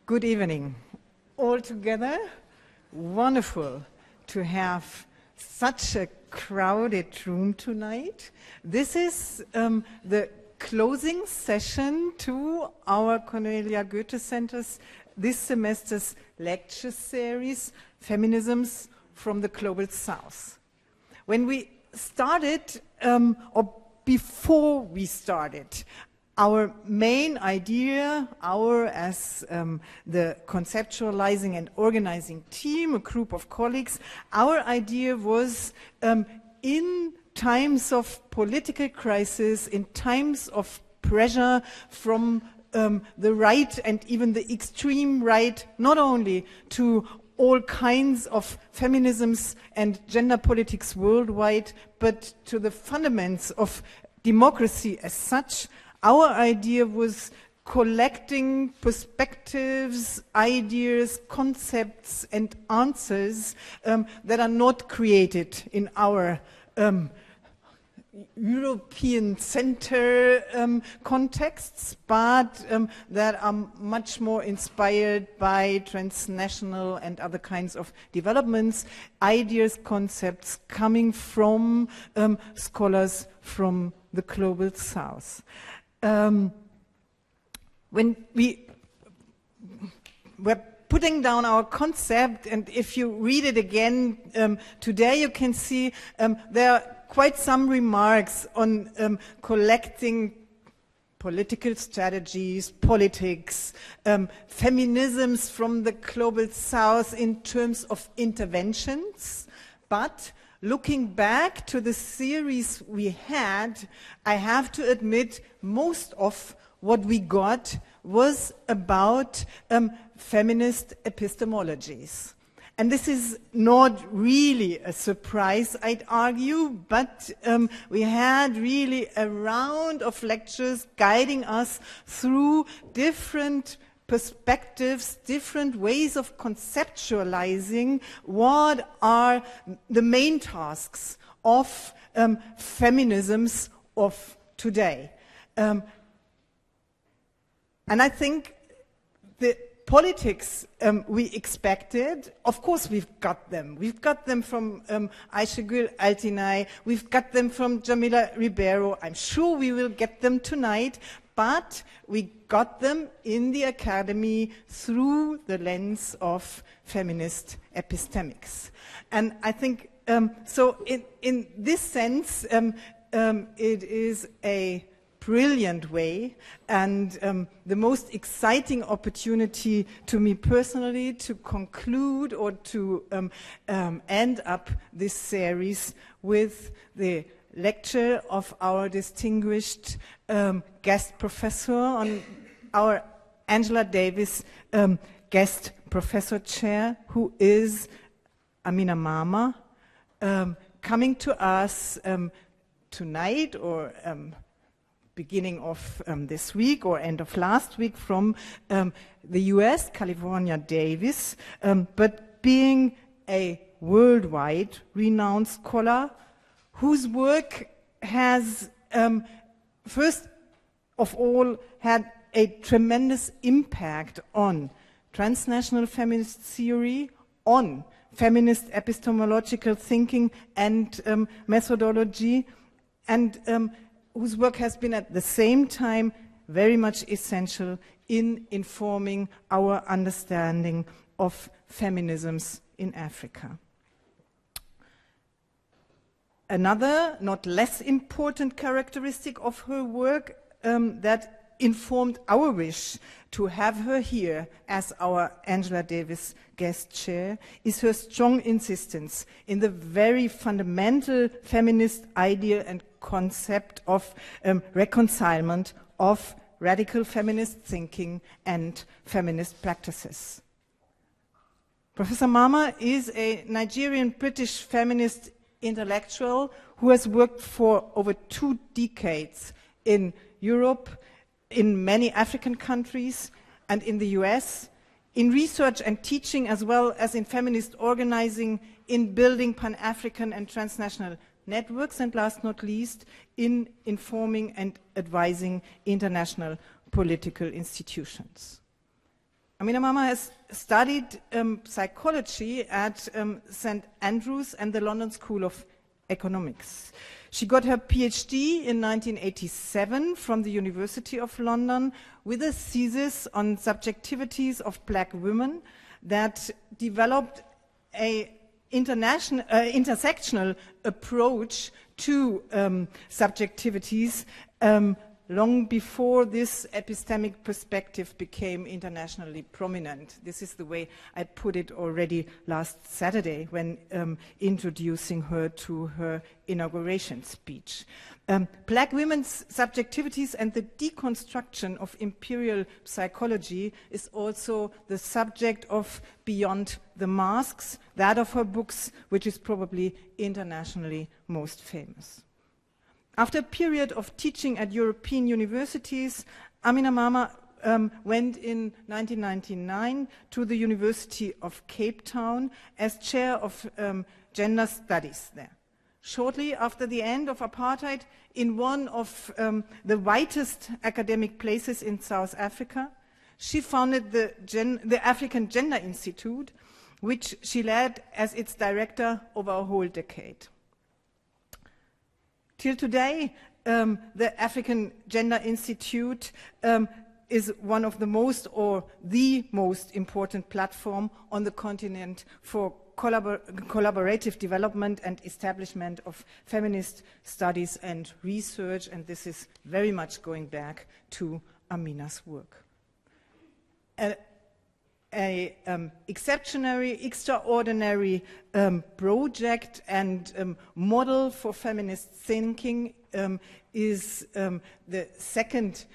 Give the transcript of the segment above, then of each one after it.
Good evening, all together. Wonderful to have such a crowded room tonight. This is the closing session to our Cornelia Goethe Center's this semester's lecture series, Feminisms from the Global South. When we started, or before we started, our main idea, as the conceptualizing and organizing team, a group of colleagues, our idea was in times of political crisis, in times of pressure from the right and even the extreme right, not only to all kinds of feminisms and gender politics worldwide, but to the fundamentals of democracy as such. Our idea was collecting perspectives, ideas, concepts, and answers that are not created in our European center contexts, but that are much more inspired by transnational and other kinds of developments, ideas, concepts coming from scholars from the Global South. When we were putting down our concept, and if you read it again today, you can see there are quite some remarks on collecting political strategies, politics, feminisms from the Global South in terms of interventions, but looking back to the series we had, I have to admit most of what we got was about feminist epistemologies. And this is not really a surprise, I'd argue, but we had really a round of lectures guiding us through different perspectives, different ways of conceptualizing what are the main tasks of feminisms of today. And I think the politics we expected, of course we've got them. We've got them from Ayşegül Altinay, we've got them from Jamila Ribeiro, I'm sure we will get them tonight, but we got them in the academy through the lens of feminist epistemics. And I think, so in this sense, it is a brilliant way and the most exciting opportunity to me personally to conclude or to end up this series with the lecture of our distinguished guest professor on our Angela Davis guest professor chair, who is Amina Mama, coming to us tonight or beginning of this week or end of last week from the US, California Davis, but being a worldwide renowned scholar whose work has, first of all, had a tremendous impact on transnational feminist theory, on feminist epistemological thinking and methodology, and whose work has been at the same time very much essential in informing our understanding of feminisms in Africa. Another, not less important characteristic of her work that informed our wish to have her here as our Angela Davis guest chair is her strong insistence in the very fundamental feminist idea and concept of reconcilement of radical feminist thinking and feminist practices. Professor Mama is a Nigerian-British feminist intellectual who has worked for over 2 decades in Europe, in many African countries, and in the US, in research and teaching as well as in feminist organizing, in building Pan-African and transnational networks, and last not least, in informing and advising international political institutions. Amina Mama has studied psychology at St. Andrews and the London School of Economics. She got her PhD in 1987 from the University of London with a thesis on subjectivities of black women that developed a intersectional approach to subjectivities long before this epistemic perspective became internationally prominent. This is the way I put it already last Saturday when introducing her to her inauguration speech. Black women's subjectivities and the deconstruction of imperial psychology is also the subject of Beyond the Masks, that of her books, which is probably internationally most famous. After a period of teaching at European universities, Amina Mama went in 1999 to the University of Cape Town as chair of gender studies there. Shortly after the end of apartheid, in one of the whitest academic places in South Africa, she founded the African Gender Institute, which she led as its director over a whole decade. Till today, the African Gender Institute is one of the most or the most important platform on the continent for collaborative development and establishment of feminist studies and research, and this is very much going back to Amina's work. Extraordinary project and model for feminist thinking is the second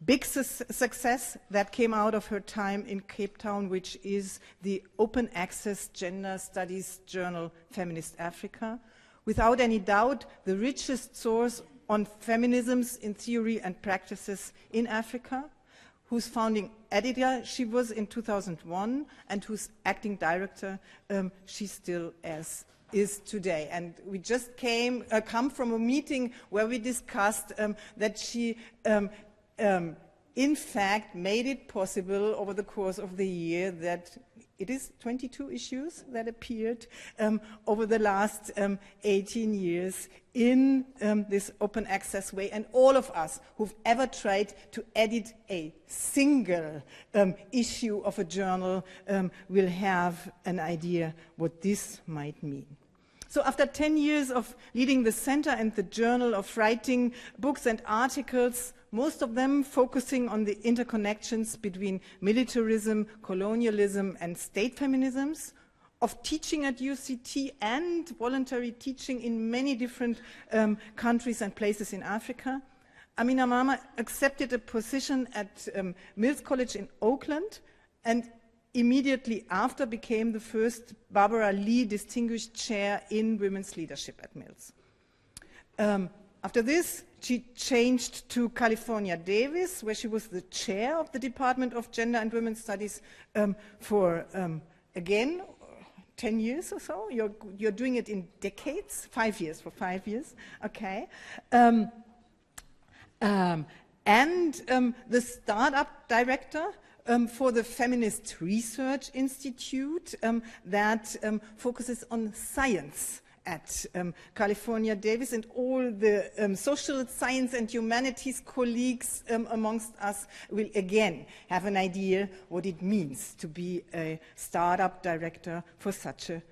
big success that came out of her time in Cape Town, which is the open access gender studies journal Feminist Africa. Without any doubt, the richest source on feminisms in theory and practices in Africa, whose founding editor she was in 2001 and whose acting director she still is today. And we just come from a meeting where we discussed that she in fact made it possible over the course of the year that it is 22 issues that appeared over the last 18 years in this open access way. And all of us who've ever tried to edit a single issue of a journal will have an idea what this might mean. So after 10 years of leading the center and the journal, of writing books and articles, most of them focusing on the interconnections between militarism, colonialism, and state feminisms, of teaching at UCT and voluntary teaching in many different countries and places in Africa, Amina Mama accepted a position at Mills College in Oakland and immediately after became the first Barbara Lee Distinguished Chair in Women's Leadership at Mills. After this, she changed to California Davis, where she was the chair of the Department of Gender and Women's Studies for, again, 10 years or so. You're doing it in decades, 5 years, for 5 years, okay. And the startup director for the Feminist Research Institute that focuses on science at California Davis, and all the social science and humanities colleagues amongst us will again have an idea what it means to be a startup director for such a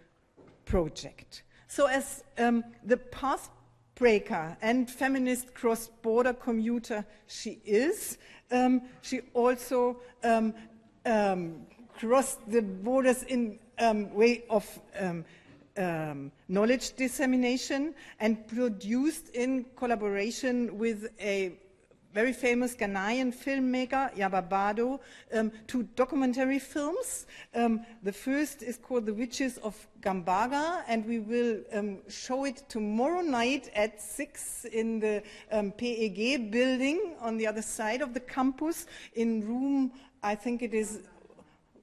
project. So as the path breaker and feminist cross-border commuter she is, she also crossed the borders in way of knowledge dissemination and produced in collaboration with a very famous Ghanaian filmmaker, Yababado, 2 documentary films. The first is called The Witches of Gambaga, and we will show it tomorrow night at 6 in the PEG building on the other side of the campus in room, I think it is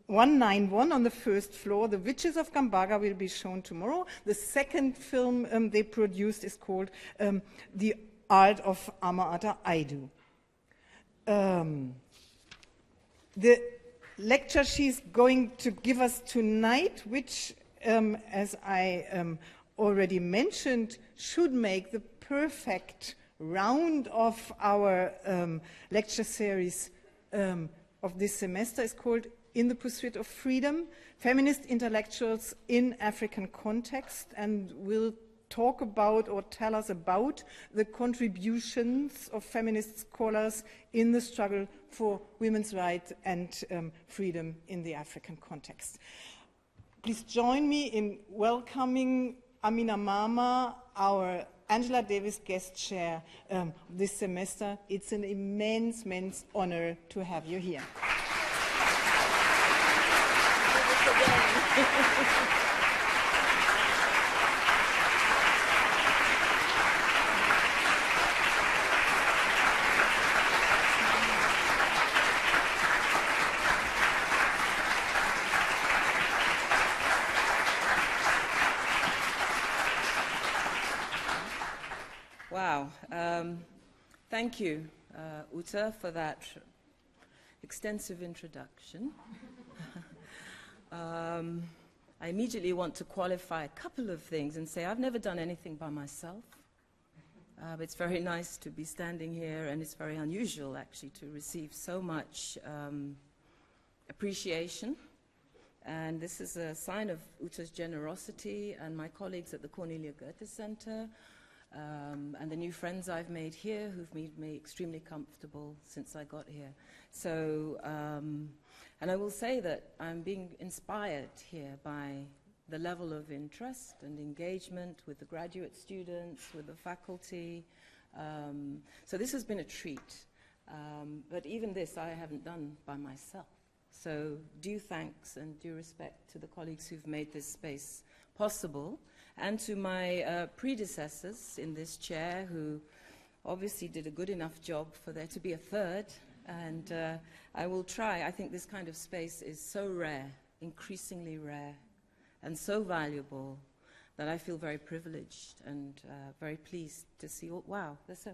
191 on the first floor. The Witches of Gambaga will be shown tomorrow. The second film they produced is called The Art of Ama Ata Aidu. The lecture she's going to give us tonight, which, as I already mentioned, should make the perfect round of our lecture series of this semester, is called In the Pursuit of Freedom, Feminist Intellectuals in African Context, and will talk about or tell us about the contributions of feminist scholars in the struggle for women's rights and freedom in the African context. Please join me in welcoming Amina Mama, our Angela Davis guest chair this semester. It's an immense honor to have you here. Wow. Thank you, Utta, for that extensive introduction. I immediately want to qualify a couple of things and say I've never done anything by myself. It's very nice to be standing here, and it's very unusual, actually, to receive so much appreciation. And this is a sign of Utta's generosity and my colleagues at the Cornelia Goethe Centrum, and the new friends I've made here who've made me extremely comfortable since I got here. So, and I will say that I'm being inspired here by the level of interest and engagement with the graduate students, with the faculty. So this has been a treat. But even this I haven't done by myself. So due thanks and due respect to the colleagues who've made this space possible, and to my predecessors in this chair who obviously did a good enough job for there to be a third. And I will try. I think this kind of space is so rare, increasingly rare, and so valuable that I feel very privileged and very pleased to see, oh, wow, there's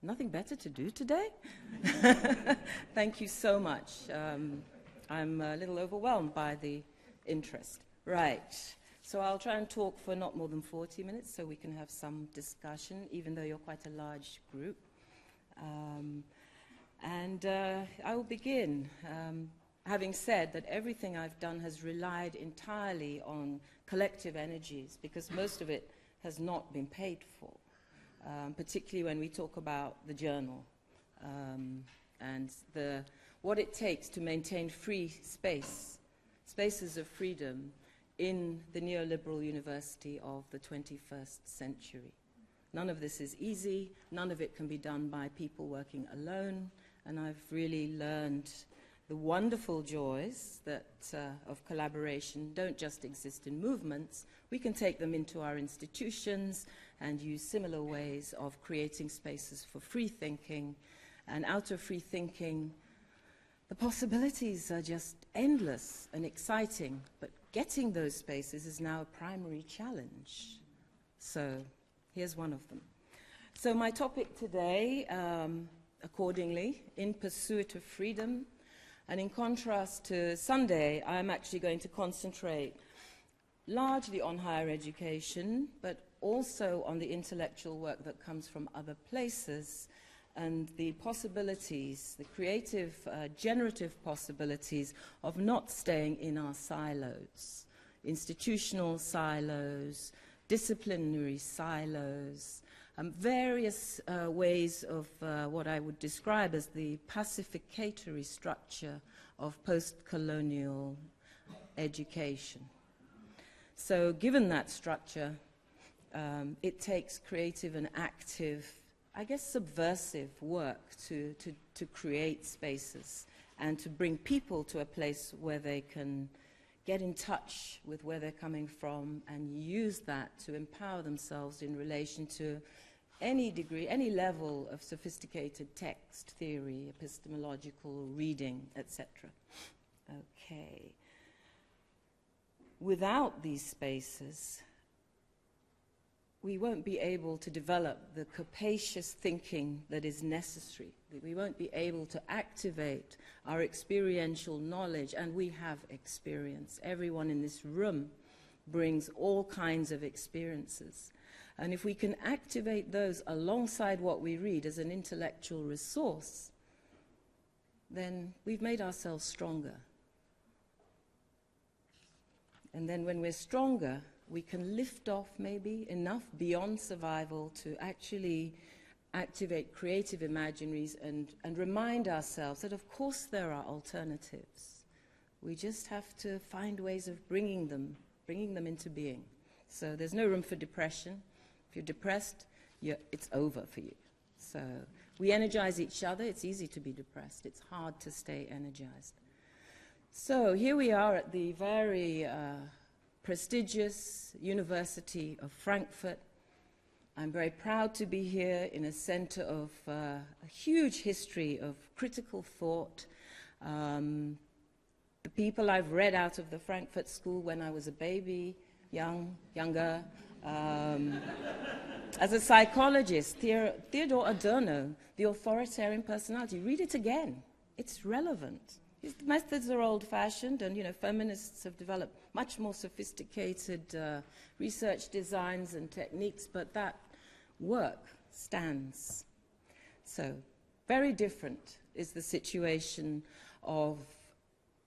nothing better to do today? Thank you so much. I'm a little overwhelmed by the interest. Right. So I'll try and talk for not more than 40 minutes so we can have some discussion, even though you're quite a large group. And I will begin having said that everything I've done has relied entirely on collective energies, because most of it has not been paid for, particularly when we talk about the journal and what it takes to maintain free spaces of freedom in the neoliberal university of the 21st century. None of this is easy. None of it can be done by people working alone. And I've really learned the wonderful joys that, of collaboration don't just exist in movements. We can take them into our institutions and use similar ways of creating spaces for free thinking. And out of free thinking, the possibilities are just endless and exciting, but getting those spaces is now a primary challenge. So here's one of them. So my topic today, accordingly, In Pursuit of Freedom. And in contrast to Sunday, I'm actually going to concentrate largely on higher education, but also on the intellectual work that comes from other places and the possibilities, the creative, generative possibilities of not staying in our silos, institutional silos, disciplinary silos, various ways of what I would describe as the pacificatory structure of post-colonial education. So given that structure, it takes creative and active, I guess subversive work to create spaces and to bring people to a place where they can get in touch with where they're coming from and use that to empower themselves in relation to any degree, any level of sophisticated text, theory, epistemological reading, etc. Okay. Without these spaces, we won't be able to develop the capacious thinking that is necessary. We won't be able to activate our experiential knowledge, and we have experience. Everyone in this room brings all kinds of experiences. And if we can activate those alongside what we read as an intellectual resource, then we've made ourselves stronger. And then when we're stronger, we can lift off maybe enough beyond survival to actually activate creative imaginaries and remind ourselves that of course there are alternatives. We just have to find ways of bringing them into being. So there's no room for depression. If you're depressed, it's over for you. So we energize each other. It's easy to be depressed. It's hard to stay energized. So here we are at the very prestigious University of Frankfurt. I'm very proud to be here in a center of a huge history of critical thought. The people I've read out of the Frankfurt School when I was a baby, younger, as a psychologist, Theodore Adorno, The Authoritarian Personality. Read it again. It's relevant. His methods are old-fashioned, and feminists have developed much more sophisticated research designs and techniques, but that work stands. So, very different is the situation of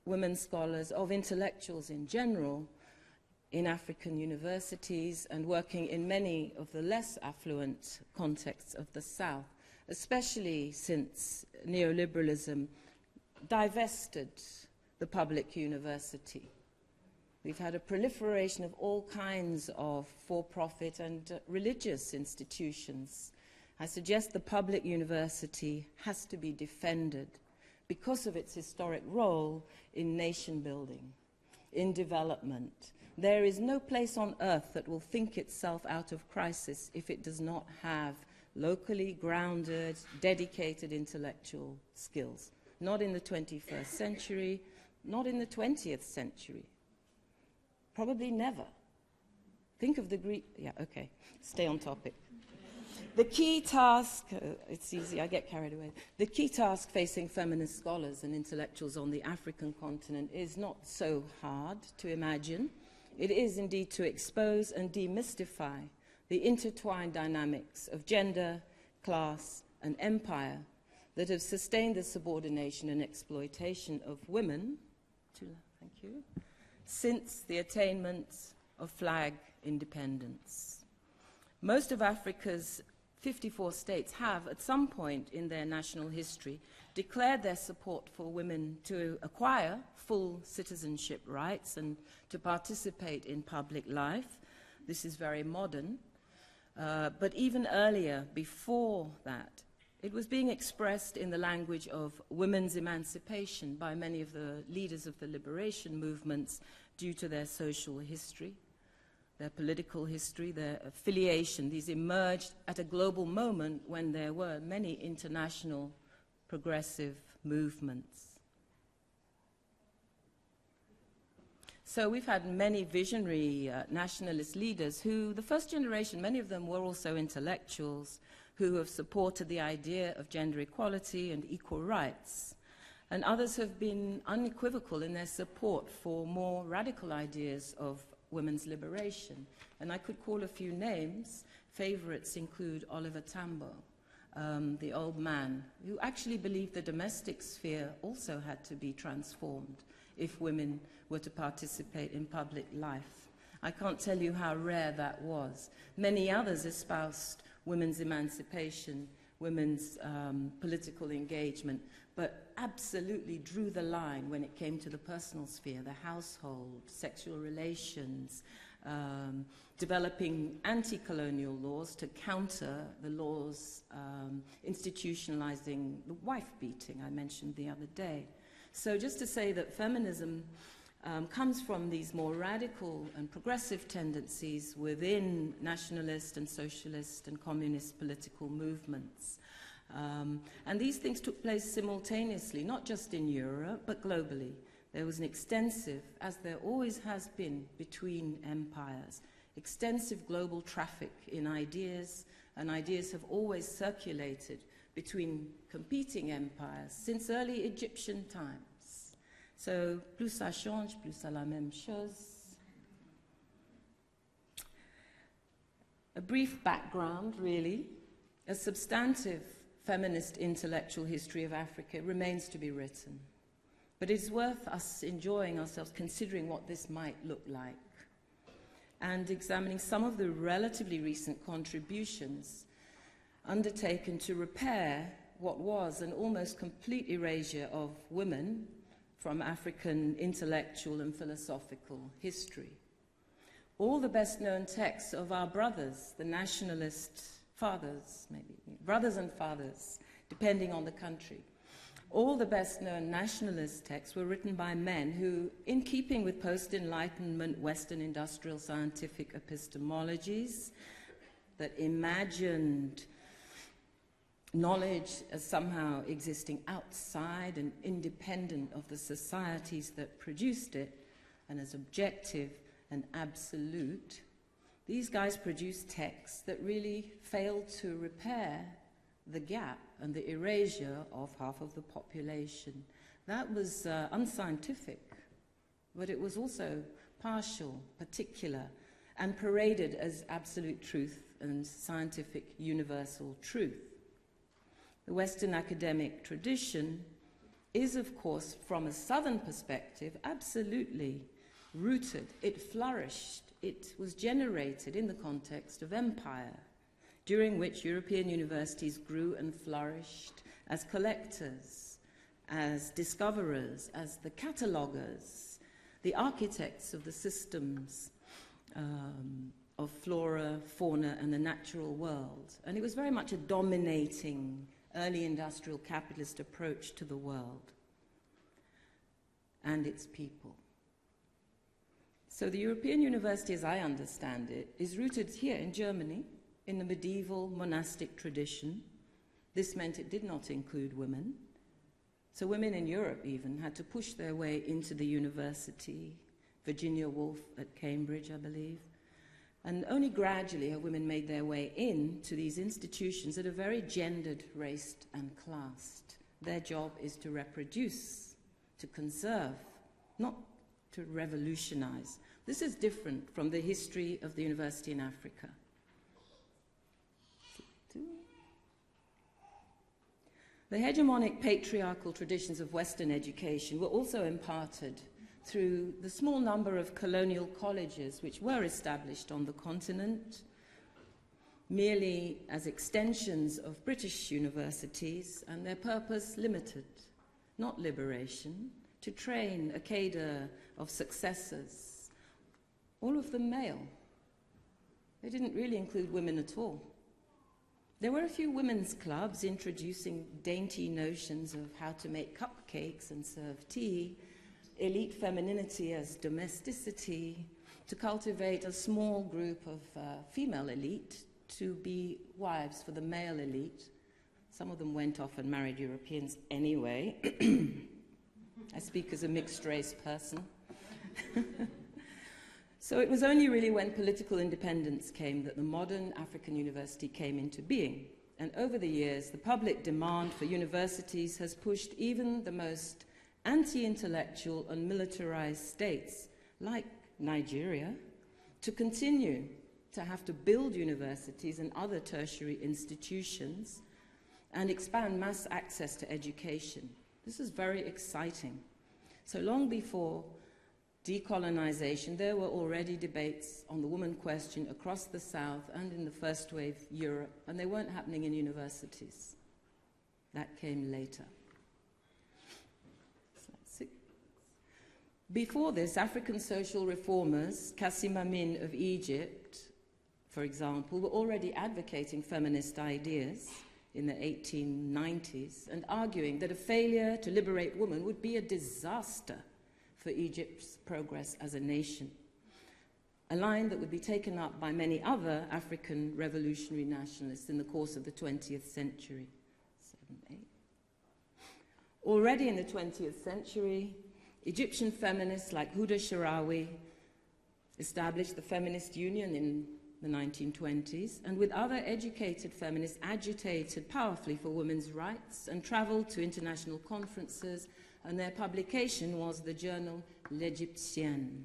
women scholars, of intellectuals in general, in African universities and working in many of the less affluent contexts of the South, especially since neoliberalism divested the public university. We've had a proliferation of all kinds of for-profit and religious institutions. I suggest the public university has to be defended because of its historic role in nation building, in development. There is no place on earth that will think itself out of crisis if it does not have locally grounded, dedicated intellectual skills. Not in the 21st century, not in the 20th century. Probably never. Think of the Greek, stay on topic. The key task, it's easy, I get carried away. The key task facing feminist scholars and intellectuals on the African continent is not so hard to imagine. It is indeed to expose and demystify the intertwined dynamics of gender, class, and empire that have sustained the subordination and exploitation of women, thank you, since the attainment of flag independence. Most of Africa's 54 states have, at some point in their national history, declared their support for women to acquire full citizenship rights and to participate in public life. This is very modern. But even earlier, before that, it was being expressed in the language of women's emancipation by many of the leaders of the liberation movements due to their social history, their political history, their affiliation. These emerged at a global moment when there were many international progressive movements. So we've had many visionary nationalist leaders who, the first generation, many of them were also intellectuals, who have supported the idea of gender equality and equal rights. And others have been unequivocal in their support for more radical ideas of women's liberation. And I could call a few names. Favorites include Oliver Tambo, the old man, who actually believed the domestic sphere also had to be transformed if women were to participate in public life. I can't tell you how rare that was. Many others espoused women's emancipation, women's political engagement, but absolutely drew the line when it came to the personal sphere, the household, sexual relations, developing anti-colonial laws to counter the laws institutionalizing the wife beating I mentioned the other day. So just to say that feminism comes from these more radical and progressive tendencies within nationalist and socialist and communist political movements. And these things took place simultaneously, not just in Europe, but globally. There was an extensive, as there always has been, between empires, extensive global traffic in ideas, and ideas have always circulated between competing empires since early Egyptian times. So, plus ça change, plus c'est la même chose. A brief background, really. A substantive feminist intellectual history of Africa remains to be written. But it's worth us enjoying ourselves considering what this might look like and examining some of the relatively recent contributions undertaken to repair what was an almost complete erasure of women from African intellectual and philosophical history. All the best-known texts of our brothers, the nationalist fathers, maybe, brothers and fathers, depending on the country, all the best-known nationalist texts were written by men who, in keeping with post-Enlightenment Western industrial scientific epistemologies that imagined knowledge as somehow existing outside and independent of the societies that produced it, and as objective and absolute, these guys produced texts that really failed to repair the gap and the erasure of half of the population. That was unscientific, but it was also partial, particular, and paraded as absolute truth and scientific universal truth. The Western academic tradition is, of course, from a Southern perspective, absolutely rooted. It flourished. It was generated in the context of empire, during which European universities grew and flourished as collectors, as discoverers, as the cataloguers, the architects of the systems of flora, fauna, and the natural world. And it was very much a dominating early industrial capitalist approach to the world and its people. So the European university, as I understand it, is rooted here in Germany, in the medieval monastic tradition. This meant it did not include women. So women in Europe even had to push their way into the university. Virginia Woolf at Cambridge, I believe. And only gradually have women made their way into these institutions that are very gendered, raced, and classed. Their job is to reproduce, to conserve, not to revolutionize. This is different from the history of the university in Africa. The hegemonic patriarchal traditions of Western education were also imparted through the small number of colonial colleges which were established on the continent, merely as extensions of British universities, and their purpose limited, not liberation, to train a cadre of successors, all of them male. They didn't really include women at all. There were a few women's clubs introducing dainty notions of how to make cupcakes and serve tea, elite femininity as domesticity, to cultivate a small group of female elite to be wives for the male elite. Some of them went off and married Europeans anyway. I speak as a mixed-race person. So it was only really when political independence came that the modern African university came into being. And over the years, the public demand for universities has pushed even the most anti-intellectual and militarized states, like Nigeria, to continue to have to build universities and other tertiary institutions and expand mass access to education. This is very exciting. So long before decolonization, there were already debates on the woman question across the South and in the first wave Europe, and they weren't happening in universities. That came later. Before this, African social reformers, Kassim Amin of Egypt, for example, were already advocating feminist ideas in the 1890s and arguing that a failure to liberate women would be a disaster for Egypt's progress as a nation, a line that would be taken up by many other African revolutionary nationalists in the course of the 20th century. Already in the 20th century, Egyptian feminists like Huda Sharawi established the Feminist Union in the 1920s, and with other educated feminists agitated powerfully for women's rights and traveled to international conferences, and their publication was the journal L'Égyptienne.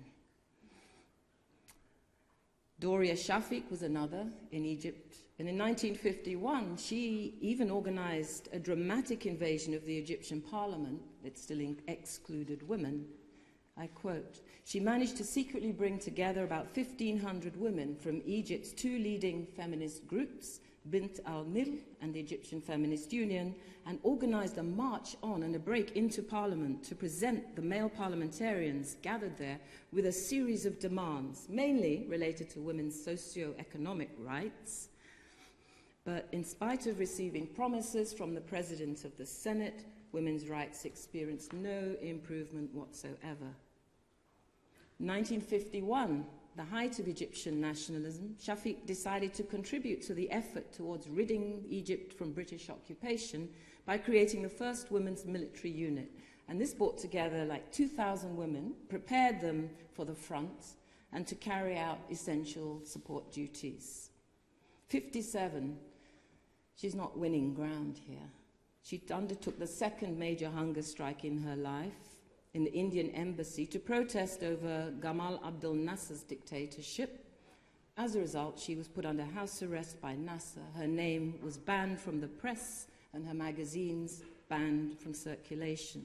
Doria Shafik was another in Egypt, and in 1951 she even organized a dramatic invasion of the Egyptian parliament that still excluded women. I quote, "She managed to secretly bring together about 1,500 women from Egypt's two leading feminist groups, Bint al-Nil and the Egyptian Feminist Union, and organized a march on and a break into parliament to present the male parliamentarians gathered there with a series of demands, mainly related to women's socio-economic rights. But in spite of receiving promises from the President of the Senate, women's rights experienced no improvement whatsoever." 1951, the height of Egyptian nationalism, Shafik decided to contribute to the effort towards ridding Egypt from British occupation by creating the first women's military unit. And this brought together like 2,000 women, prepared them for the front, and to carry out essential support duties. 57, she's not winning ground here. She undertook the second major hunger strike in her life in the Indian embassy to protest over Gamal Abdel Nasser's dictatorship. As a result, she was put under house arrest by Nasser. Her name was banned from the press and her magazines banned from circulation.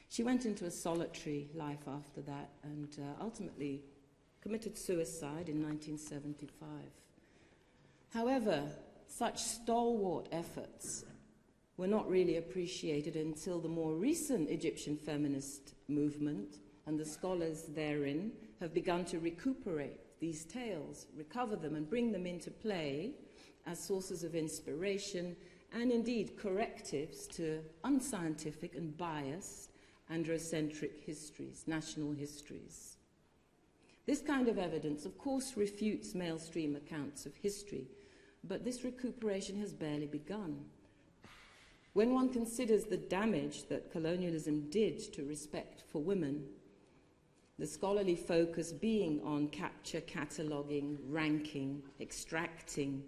She went into a solitary life after that and ultimately committed suicide in 1975. However, such stalwart efforts were not really appreciated until the more recent Egyptian feminist movement and the scholars therein have begun to recuperate these tales, recover them and bring them into play as sources of inspiration and indeed correctives to unscientific and biased androcentric histories, national histories. This kind of evidence, of course, refutes mainstream accounts of history, but this recuperation has barely begun. When one considers the damage that colonialism did to respect for women, the scholarly focus being on capture, cataloguing, ranking, extracting,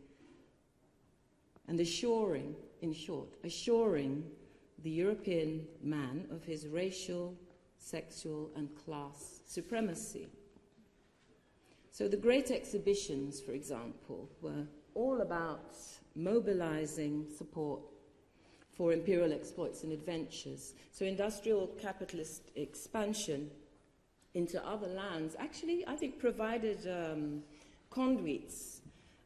and assuring, in short, assuring the European man of his racial, sexual, and class supremacy. So the great exhibitions, for example, were all about mobilizing support for imperial exploits and adventures. So industrial capitalist expansion into other lands actually, I think, provided conduits.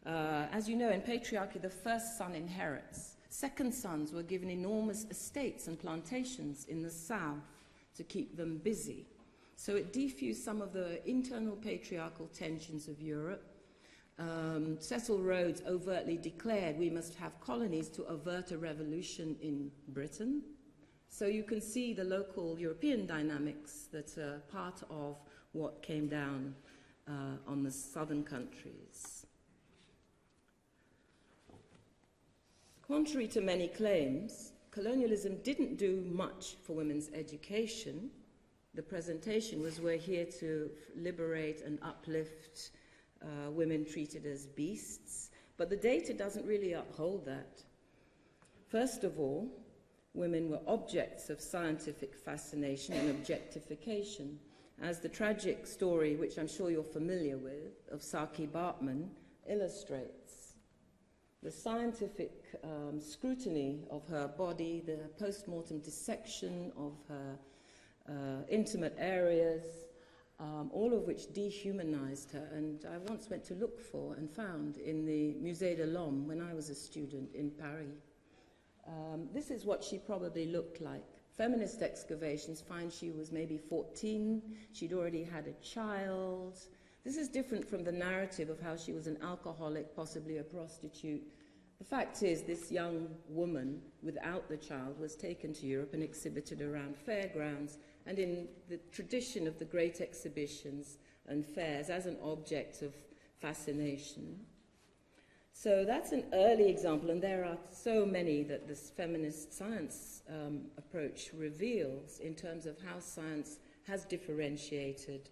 As you know, in patriarchy, the first son inherits. Second sons were given enormous estates and plantations in the south to keep them busy. So it diffused some of the internal patriarchal tensions of Europe. Cecil Rhodes overtly declared we must have colonies to avert a revolution in Britain. So you can see the local European dynamics that are part of what came down on the southern countries. Contrary to many claims, colonialism didn't do much for women's education. The presentation was we're here to liberate and uplift women treated as beasts, but the data doesn't really uphold that. First of all, women were objects of scientific fascination and objectification, as the tragic story, which I'm sure you're familiar with, of Saki Bartman illustrates. The scientific scrutiny of her body, the post-mortem dissection of her intimate areas, all of which dehumanized her, and I once went to look for and found in the Musée de l'Homme when I was a student in Paris. This is what she probably looked like. Feminist excavations find she was maybe 14, she'd already had a child. This is different from the narrative of how she was an alcoholic, possibly a prostitute. The fact is, this young woman without the child was taken to Europe and exhibited around fairgrounds and in the tradition of the great exhibitions and fairs as an object of fascination. So that's an early example, and there are so many that this feminist science approach reveals in terms of how science has differentiated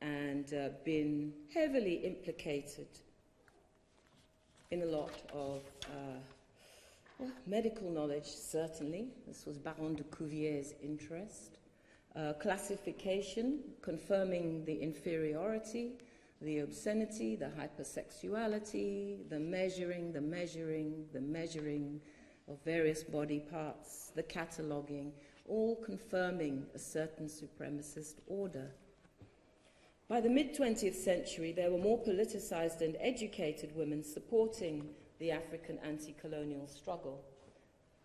and been heavily implicated in a lot of well, medical knowledge, certainly. This was Baron de Cuvier's interest. Classification, confirming the inferiority, the obscenity, the hypersexuality, the measuring of various body parts, the cataloguing, all confirming a certain supremacist order. By the mid-20th century, there were more politicized and educated women supporting the African anti-colonial struggle.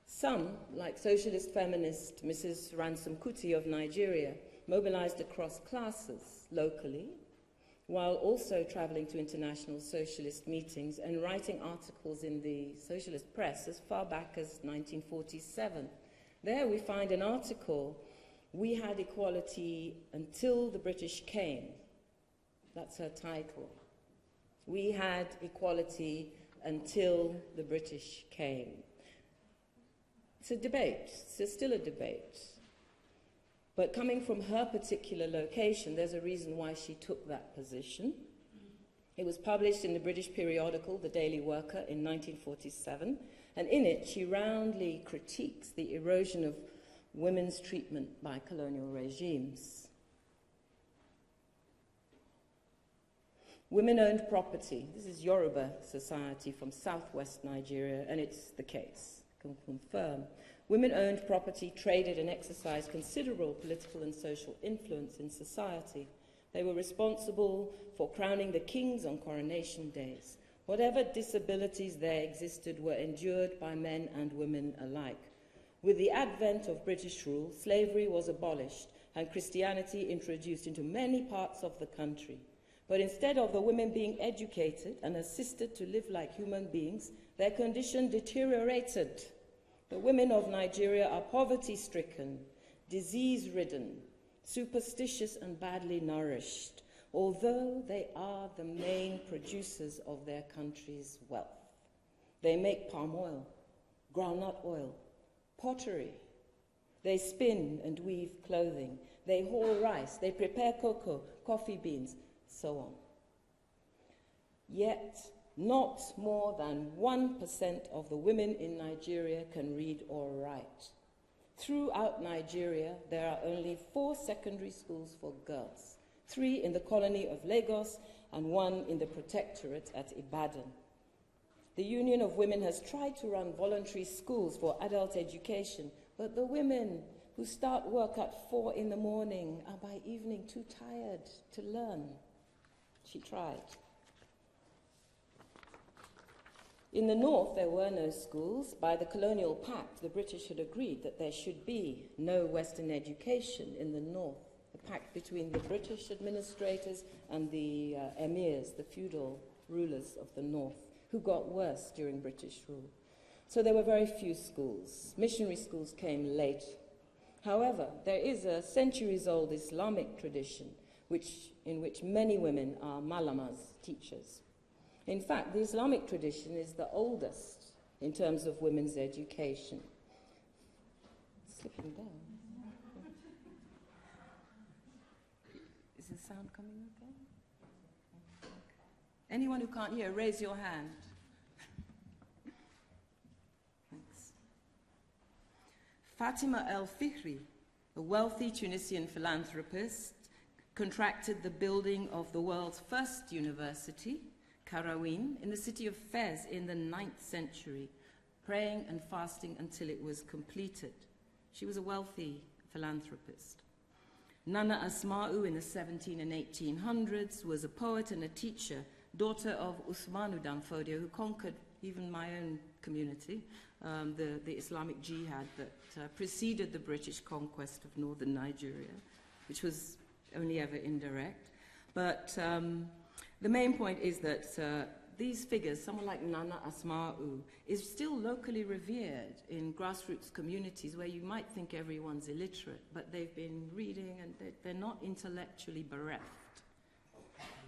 Some, like socialist feminist Mrs. Ransom Kuti of Nigeria, mobilized across classes locally, while also traveling to international socialist meetings and writing articles in the socialist press as far back as 1947. There we find an article, "We Had Equality Until the British Came." That's her title. We had equality until the British came. It's a debate. It's still a debate. But coming from her particular location, there's a reason why she took that position. It was published in the British periodical, The Daily Worker, in 1947, and in it she roundly critiques the erosion of women's treatment by colonial regimes. Women-owned property. This is Yoruba society from southwest Nigeria, and it's the case. Can confirm. Women-owned property traded and exercised considerable political and social influence in society. They were responsible for crowning the kings on coronation days. Whatever disabilities there existed were endured by men and women alike. With the advent of British rule, slavery was abolished and Christianity introduced into many parts of the country. But instead of the women being educated and assisted to live like human beings, their condition deteriorated. The women of Nigeria are poverty-stricken, disease-ridden, superstitious and badly nourished, although they are the main producers of their country's wealth. They make palm oil, groundnut oil, pottery. They spin and weave clothing. They haul rice. They prepare cocoa, coffee beans, so on. Yet, not more than 1% of the women in Nigeria can read or write. Throughout Nigeria, there are only 4 secondary schools for girls, 3 in the colony of Lagos and 1 in the protectorate at Ibadan. The Union of Women has tried to run voluntary schools for adult education, but the women who start work at 4 in the morning are by evening too tired to learn. She tried. In the north, there were no schools. By the colonial pact, the British had agreed that there should be no Western education in the north, the pact between the British administrators and the emirs, the feudal rulers of the north, who got worse during British rule. So there were very few schools. Missionary schools came late. However, there is a centuries-old Islamic tradition in which many women are malamas, teachers. In fact, the Islamic tradition is the oldest in terms of women's education. Slipping down. Is the sound coming okay? Anyone who can't hear, raise your hand. Thanks. Fatima El-Fihri, a wealthy Tunisian philanthropist, contracted the building of the world's first university, Karawin, in the city of Fez in the 9th century, praying and fasting until it was completed. She was a wealthy philanthropist. Nana Asma'u in the 17 and 1800s was a poet and a teacher, daughter of Usmanu Danfodio, who conquered even my own community, the Islamic jihad that preceded the British conquest of northern Nigeria, which was only ever indirect. But the main point is that these figures, someone like Nana Asma'u, is still locally revered in grassroots communities where you might think everyone's illiterate, but they've been reading and they're not intellectually bereft.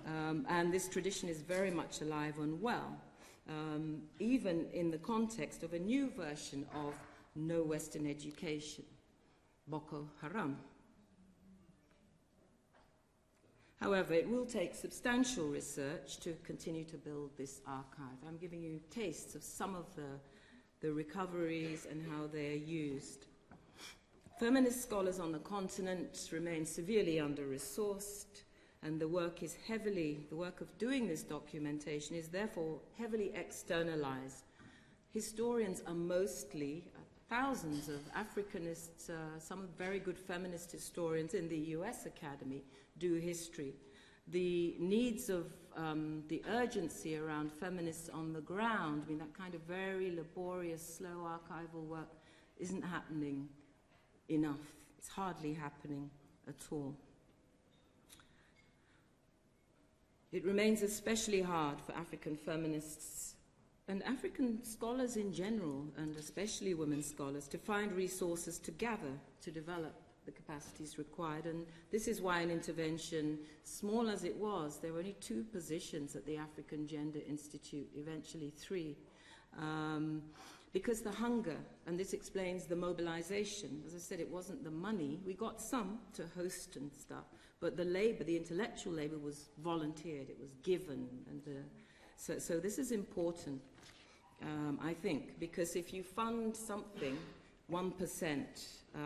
And this tradition is very much alive and well, even in the context of a new version of no Western education, Boko Haram. However, it will take substantial research to continue to build this archive. I'm giving you tastes of some of the recoveries and how they are used. Feminist scholars on the continent remain severely under-resourced, and the work of doing this documentation is therefore heavily externalized. Historians are mostly thousands of Africanists, some very good feminist historians in the US Academy do history. The needs of the urgency around feminists on the ground, I mean, that kind of very laborious, slow archival work isn't happening enough. It's hardly happening at all. It remains especially hard for African feminists and African scholars in general, and especially women scholars, to find resources to gather to develop the capacities required. And this is why an intervention, small as it was, there were only 2 positions at the African Gender Institute, eventually 3. Because the hunger, and this explains the mobilization. As I said, it wasn't the money. We got some to host and stuff, but the labor, the intellectual labor, was volunteered. It was given, and so this is important, I think, because if you fund something 1%,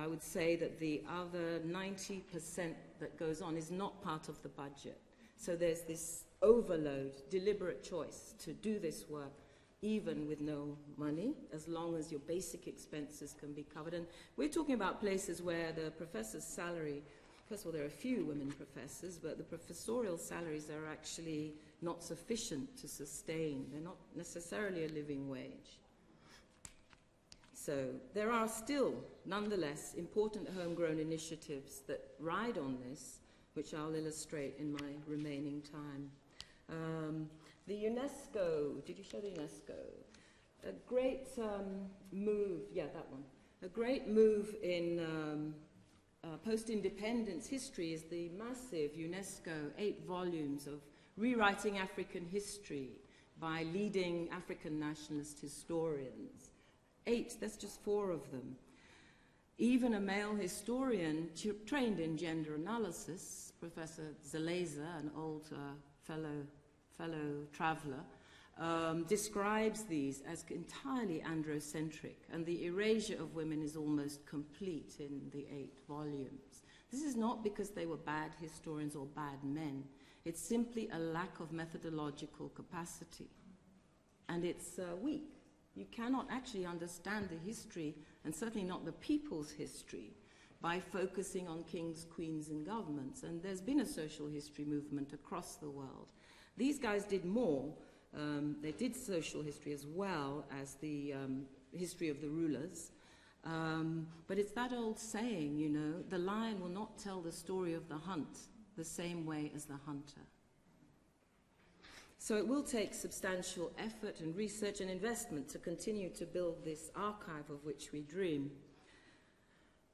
I would say that the other 90% that goes on is not part of the budget. So there's this overload, deliberate choice to do this work, even with no money, as long as your basic expenses can be covered. And we're talking about places where the professor's salary, first of all, there are a few women professors, but the professorial salaries are actually not sufficient to sustain. They're not necessarily a living wage. So there are still, nonetheless, important homegrown initiatives that ride on this, which I'll illustrate in my remaining time. The UNESCO, did you show the UNESCO? A great move, yeah, that one. A great move in post-independence history is the massive UNESCO 8 volumes of Rewriting African History by leading African nationalist historians. 8, that's just 4 of them. Even a male historian trained in gender analysis, Professor Zaleza, an old fellow traveller, describes these as entirely androcentric, and the erasure of women is almost complete in the 8 volumes. This is not because they were bad historians or bad men. It's simply a lack of methodological capacity, and it's weak. You cannot actually understand the history, and certainly not the people's history, by focusing on kings, queens, and governments. And there's been a social history movement across the world. These guys did more. They did social history as well as the history of the rulers. But it's that old saying, you know, the lion will not tell the story of the hunt the same way as the hunter. So it will take substantial effort and research and investment to continue to build this archive of which we dream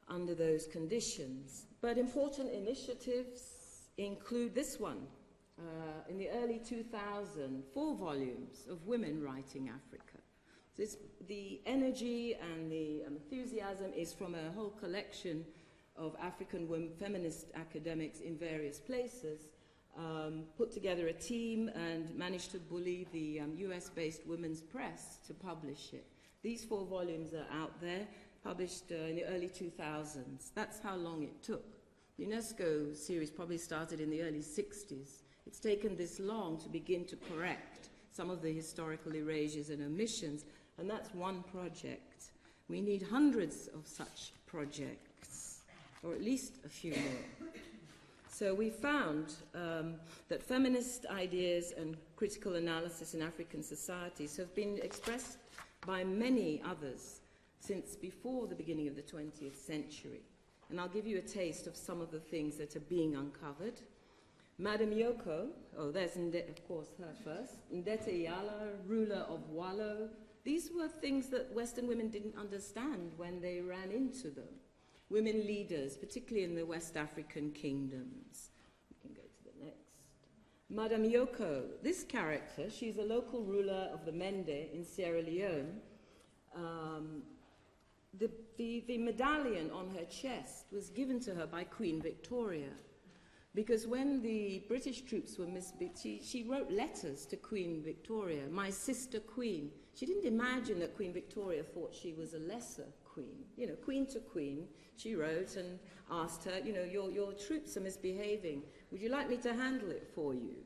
under those conditions. But important initiatives include this one. In the early 2000s, 4 volumes of women writing Africa. The energy and the enthusiasm is from a whole collection of African women, feminist academics in various places, put together a team and managed to bully the US-based Women's Press to publish it. These 4 volumes are out there, published in the early 2000s. That's how long it took. The UNESCO series probably started in the early 60s. It's taken this long to begin to correct some of the historical erasures and omissions, and that's one project. We need hundreds of such projects, or at least a few more. So we found that feminist ideas and critical analysis in African societies have been expressed by many others since before the beginning of the 20th century. And I'll give you a taste of some of the things that are being uncovered. Madame Yoko, there's of course her first, Ndete Yala, ruler of Wallo. These were things that Western women didn't understand when they ran into them. Women leaders, particularly in the West African kingdoms. We can go to the next. Madame Yoko, this character, she's a local ruler of the Mende in Sierra Leone. The medallion on her chest was given to her by Queen Victoria. Because when the British troops were she wrote letters to Queen Victoria, my sister Queen. She didn't imagine that Queen Victoria thought she was a lesser queen. You know, queen to queen, she wrote and asked her, you know, your troops are misbehaving. Would you like me to handle it for you?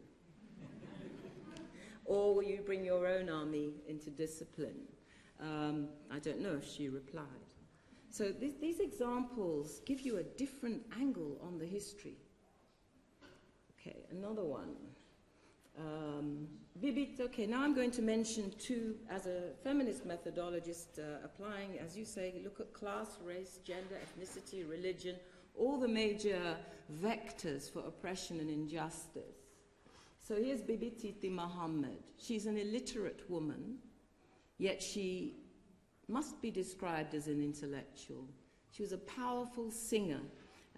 Or will you bring your own army into discipline? I don't know if she replied. So these examples give you a different angle on the history. Okay, another one. Okay, now I'm going to mention two, as a feminist methodologist, applying, as you say, look at class, race, gender, ethnicity, religion, all the major vectors for oppression and injustice. So here's Bibi Titi Muhammad. She's an illiterate woman, yet she must be described as an intellectual. She was a powerful singer,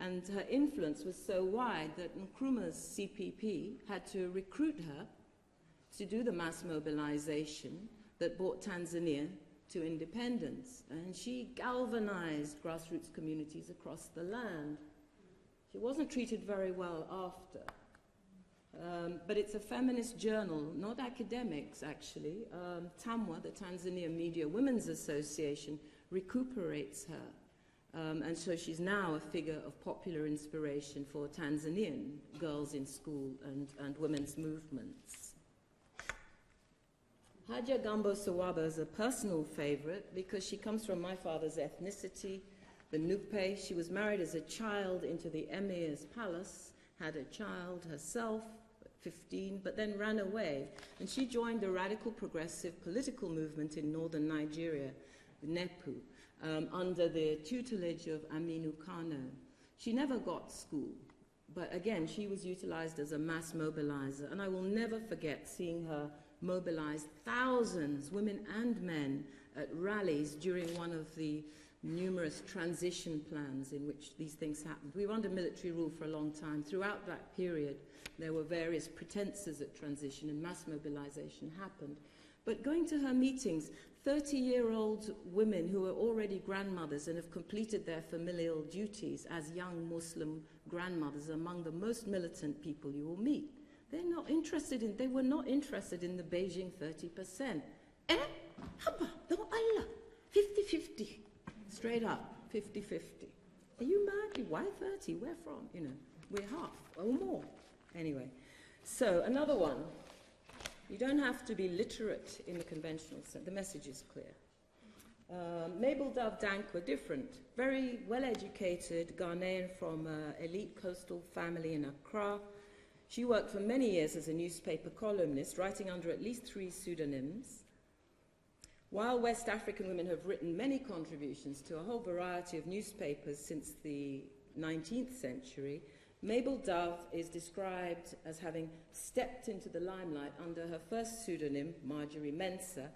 and her influence was so wide that Nkrumah's CPP had to recruit her to do the mass mobilization that brought Tanzania to independence. And she galvanized grassroots communities across the land. She wasn't treated very well after. But it's a feminist journal, not academics actually. TAMWA, the Tanzania Media Women's Association, recuperates her. And so she's now a figure of popular inspiration for Tanzanian girls in school and women's movements. Haja Gambo Sawaba is a personal favorite because she comes from my father's ethnicity, the Nupe. She was married as a child into the emir's palace, had a child herself, 15, but then ran away. And she joined the radical progressive political movement in northern Nigeria, NEPU, under the tutelage of Aminu Kano. She never got school, but again, she was utilized as a mass mobilizer. And I will never forget seeing her mobilize thousands, women and men, at rallies during one of the numerous transition plans in which these things happened. We were under military rule for a long time. Throughout that period, there were various pretenses at transition and mass mobilization happened. But going to her meetings, 30-year-old women who are already grandmothers and have completed their familial duties as young Muslim grandmothers are among the most militant people you will meet. They were not interested in the Beijing 30%. Haba, no Allah, 50-50. Straight up, 50-50. Are you mad? Why 30? Where from? You know, we're half or more. Anyway, so another one. You don't have to be literate in the conventional sense. The message is clear. Mabel Dove Dankwa, different. Very well-educated Ghanaian from an elite coastal family in Accra. She worked for many years as a newspaper columnist, writing under at least 3 pseudonyms. While West African women have written many contributions to a whole variety of newspapers since the 19th century, Mabel Dove is described as having stepped into the limelight under her first pseudonym, Marjorie Mensah,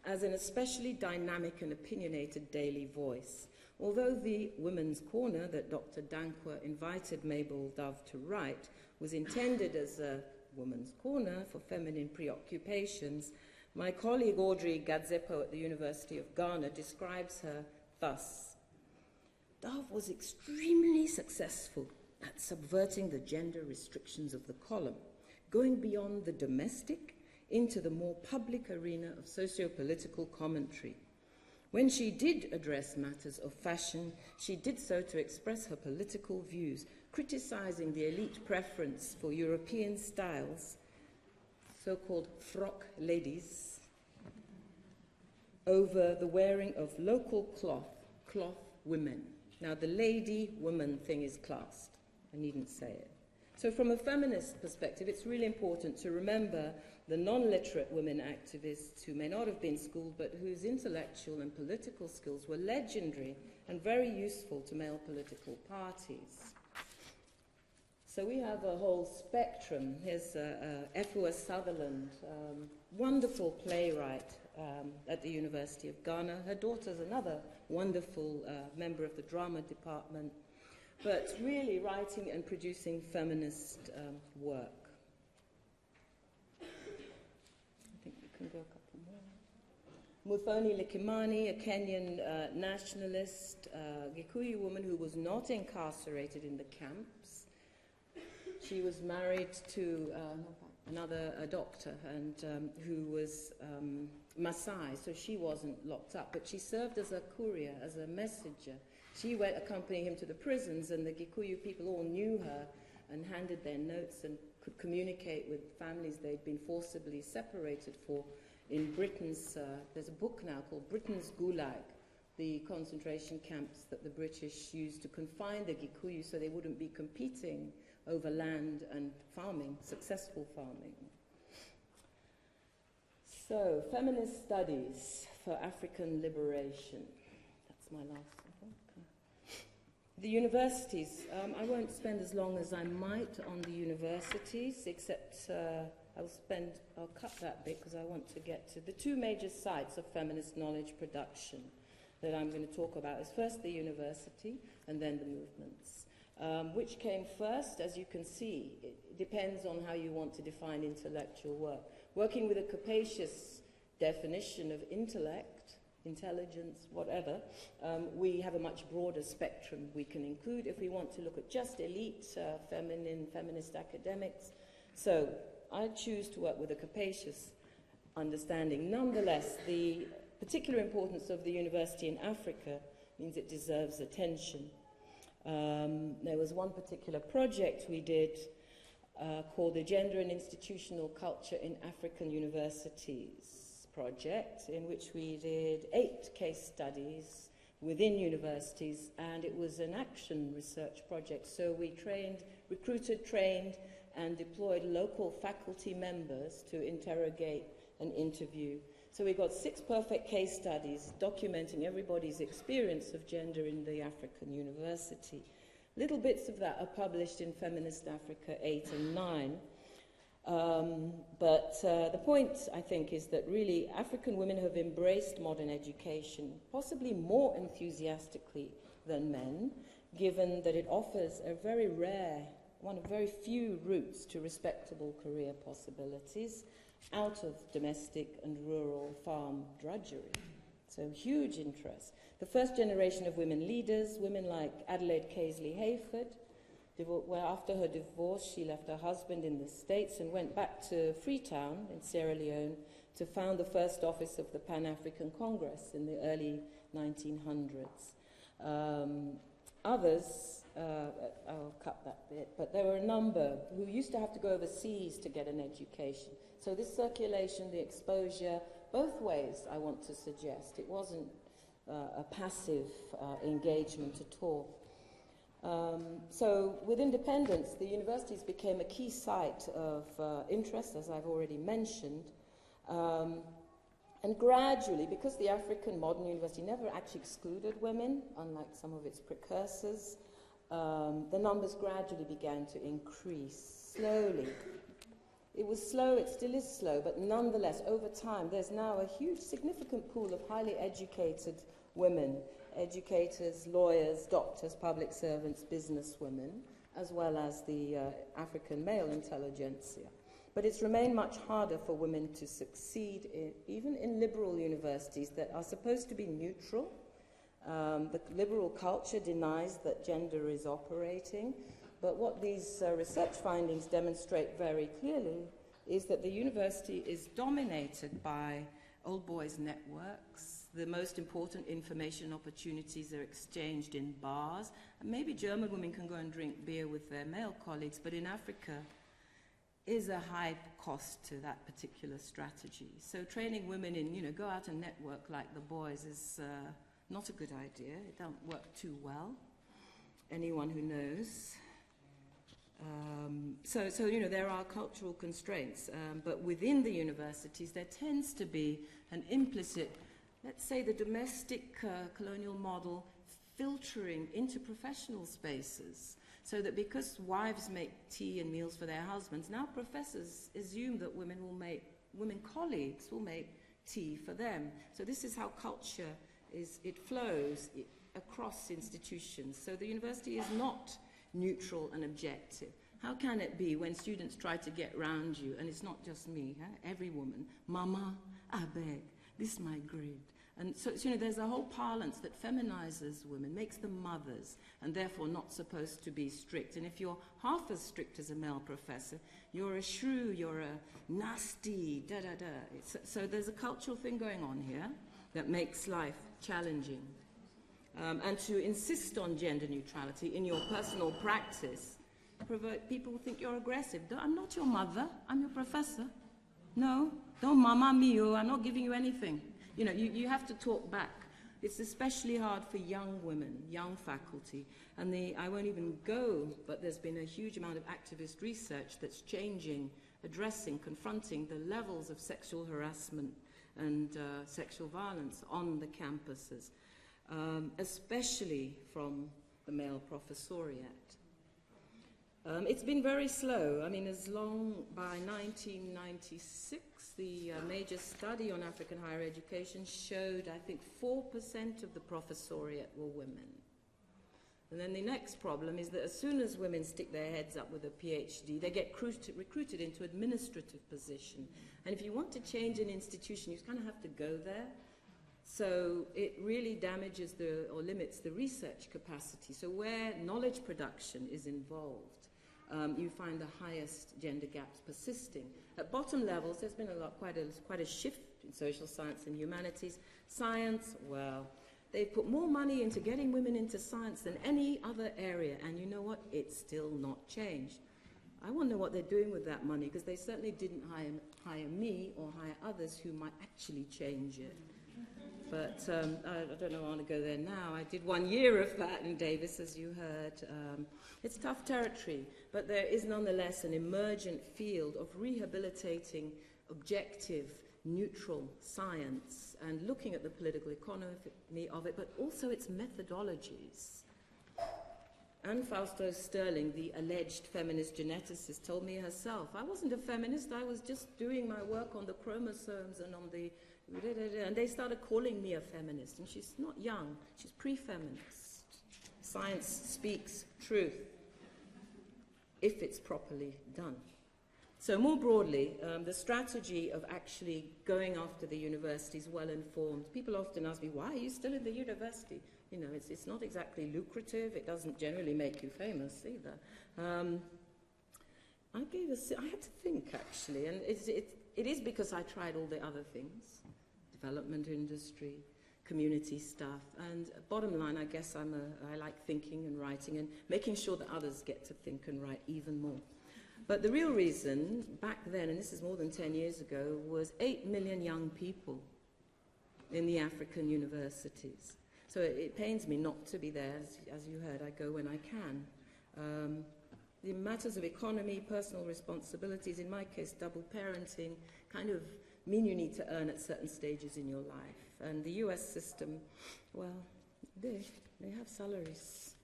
as an especially dynamic and opinionated daily voice. Although the Women's Corner that Dr. Dankwa invited Mabel Dove to write was intended as a woman's corner for feminine preoccupations, my colleague Audrey Gadzepo at the University of Ghana describes her thus. Dove was extremely successful at subverting the gender restrictions of the column, going beyond the domestic into the more public arena of socio-political commentary. When she did address matters of fashion, she did so to express her political views, criticizing the elite preference for European styles, so-called frock ladies, over the wearing of local cloth women. Now, the lady-woman thing is classed. I needn't say it. So from a feminist perspective, it's really important to remember the non-literate women activists who may not have been schooled, but whose intellectual and political skills were legendary and very useful to male political parties. So we have a whole spectrum. Here's Efua Sutherland, wonderful playwright at the University of Ghana. Her daughter's another wonderful member of the drama department, but really writing and producing feminist work. I think we can go a couple more. Muthoni Likimani, a Kenyan nationalist, Gikuyu woman who was not incarcerated in the camps. she was married to another doctor, and who was Maasai, so she wasn't locked up, but she served as a courier, as a messenger. She went accompanying him to the prisons, and the Gikuyu people all knew her and handed their notes and could communicate with families they'd been forcibly separated for in Britain's, there's a book now called Britain's Gulag, the concentration camps that the British used to confine the Gikuyu so they wouldn't be competing over land and farming, successful farming. So, feminist studies for African liberation. That's my last, I think. The universities. I won't spend as long as I might on the universities, except I'll cut that bit because I want to get to the two major sites of feminist knowledge production that I'm going to talk about. Is first the university and then the movements. Which came first, as you can see, it depends on how you want to define intellectual work. Working with a capacious definition of intellect, intelligence, whatever, we have a much broader spectrum we can include if we want to look at just elite, feminist academics. So I choose to work with a capacious understanding. Nonetheless, the particular importance of the university in Africa means it deserves attention. There was one particular project we did called the Gender and Institutional Culture in African Universities project, in which we did 8 case studies within universities, and it was an action research project. So we recruited, trained, and deployed local faculty members to interrogate and interview. So we got 6 perfect case studies documenting everybody's experience of gender in the African university. Little bits of that are published in Feminist Africa 8 and 9. But the point, I think, is that really African women have embraced modern education, possibly more enthusiastically than men, given that it offers a very rare, one of very few routes to respectable career possibilities out of domestic and rural farm drudgery. So huge interest. The first generation of women leaders, women like Adelaide Casely Hayford, where after her divorce she left her husband in the States and went back to Freetown in Sierra Leone to found the first office of the Pan-African Congress in the early 1900s. Others, I'll cut that bit, but there were a number who used to have to go overseas to get an education. So this circulation, the exposure, both ways I want to suggest. It wasn't a passive engagement at all. So with independence, the universities became a key site of interest, as I've already mentioned. And gradually, because the African modern university never actually excluded women, unlike some of its precursors, the numbers gradually began to increase slowly. It was slow, it still is slow, but nonetheless, over time, there's now a huge, significant pool of highly educated women, educators, lawyers, doctors, public servants, businesswomen, as well as the African male intelligentsia. But it's remained much harder for women to succeed, even in liberal universities that are supposed to be neutral. The liberal culture denies that gender is operating. But what these research findings demonstrate very clearly is that the university is dominated by old boys networks. The most important information opportunities are exchanged in bars. And maybe German women can go and drink beer with their male colleagues, but in Africa is a high cost to that particular strategy. So training women in, go out and network like the boys is not a good idea. It don't work too well. Anyone who knows. So there are cultural constraints, but within the universities there tends to be an implicit, let's say the domestic colonial model filtering into professional spaces, so that because wives make tea and meals for their husbands, now professors assume that women colleagues will make tea for them. So this is how culture it flows across institutions. So the university is not neutral and objective. How can it be when students try to get round you, and it's not just me, every woman, Mama, I beg, this my grade, And so, you know, there's a whole parlance that feminizes women, makes them mothers, and therefore not supposed to be strict. And if you're half as strict as a male professor, you're a shrew, you're a nasty, da-da-da. So there's a cultural thing going on here that makes life challenging. And to insist on gender neutrality in your personal practice, people think you're aggressive. I'm not your mother, I'm your professor. No, don't mama me, I'm not giving you anything. You know, you have to talk back. It's especially hard for young women, young faculty. And I won't even go, but there's been a huge amount of activist research that's changing, addressing, confronting the levels of sexual harassment and sexual violence on the campuses, especially from the male professoriate. It's been very slow. I mean, as long by 1996, the major study on African higher education showed, I think, 4% of the professoriate were women. And then the next problem is that as soon as women stick their heads up with a PhD, they get recruited into administrative position. And if you want to change an institution, you kind of have to go there. So it really damages or limits the research capacity. So where knowledge production is involved, you find the highest gender gaps persisting. At bottom levels, there's been quite a shift in social science and humanities. Science, well, they've put more money into getting women into science than any other area, and you know what? It's still not changed. I wonder what they're doing with that money, because they certainly didn't hire me or hire others who might actually change it. But I don't know, I want to go there now. I did 1 year of that in Davis, as you heard. It's tough territory, but there is nonetheless an emergent field of rehabilitating objective, neutral science and looking at the political economy of it, but also its methodologies. Anne Fausto Sterling, the alleged feminist geneticist, told me herself, I wasn't a feminist, I was just doing my work on the chromosomes and on the... And they started calling me a feminist, and she's not young, she's pre-feminist. Science speaks truth, if it's properly done. So more broadly, the strategy of actually going after the university is well-informed. People often ask me, why are you still in the university? You know, it's not exactly lucrative, it doesn't generally make you famous either. I had to think, actually, and it is because I tried all the other things. Development industry, community stuff, and bottom line, I guess I like thinking and writing and making sure that others get to think and write even more. But the real reason back then, and this is more than 10 years ago, was 8 million young people in the African universities. So it pains me not to be there, as you heard, I go when I can. The matters of economy, personal responsibilities, in my case double parenting, kind of mean you need to earn at certain stages in your life. And the US system, well, they have salaries.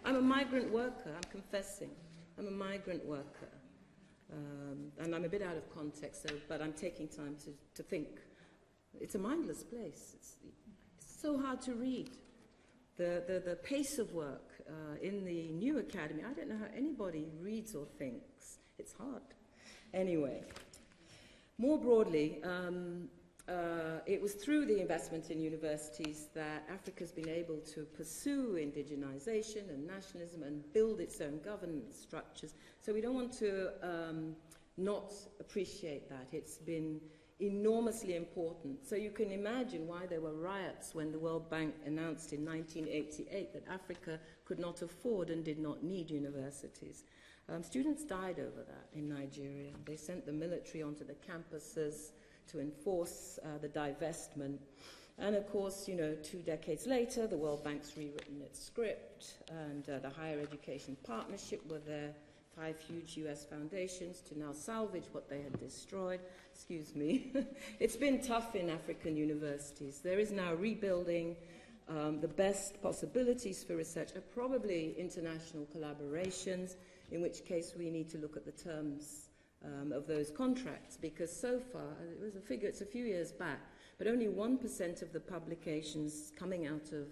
I'm a migrant worker, I'm confessing. I'm a migrant worker. And I'm a bit out of context, but I'm taking time to think. It's a mindless place. It's so hard to read. The pace of work in the new academy, I don't know how anybody reads or thinks. It's hard. Anyway, more broadly, it was through the investment in universities that Africa's been able to pursue indigenization and nationalism and build its own governance structures. So we don't want to not appreciate that. It's been enormously important. So you can imagine why there were riots when the World Bank announced in 1988 that Africa could not afford and did not need universities. Students died over that in Nigeria. They sent the military onto the campuses to enforce the divestment. And of course, you know, 2 decades later, the World Bank's rewritten its script, and the Higher Education Partnership were there, 5 huge US foundations to now salvage what they had destroyed. Excuse me. It's been tough in African universities. There is now rebuilding. The best possibilities for research are probably international collaborations, in which case we need to look at the terms of those contracts, because so far, it was a figure, it's a few years back, but only 1% of the publications coming out of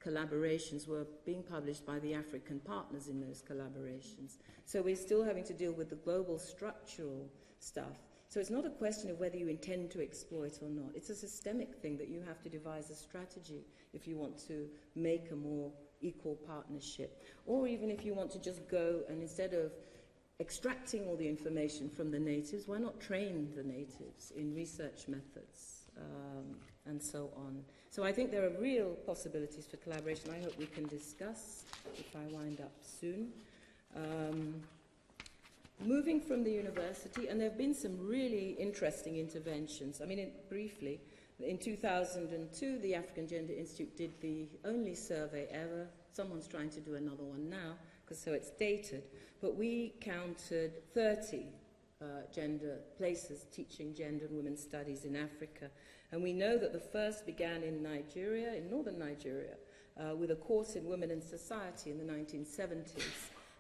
collaborations were being published by the African partners in those collaborations. So we're still having to deal with the global structural stuff. So it's not a question of whether you intend to exploit or not. It's a systemic thing that you have to devise a strategy if you want to make a more equal partnership. Or even if you want to just go and instead of extracting all the information from the natives, why not train the natives in research methods and so on. So I think there are real possibilities for collaboration I hope we can discuss if I wind up soon. Moving from the university, and there have been some really interesting interventions. I mean, briefly, in 2002, the African Gender Institute did the only survey ever. Someone's trying to do another one now, so it's dated. But we counted 30 gender places teaching gender and women's studies in Africa. And we know that the first began in Nigeria, in northern Nigeria, with a course in women and society in the 1970s.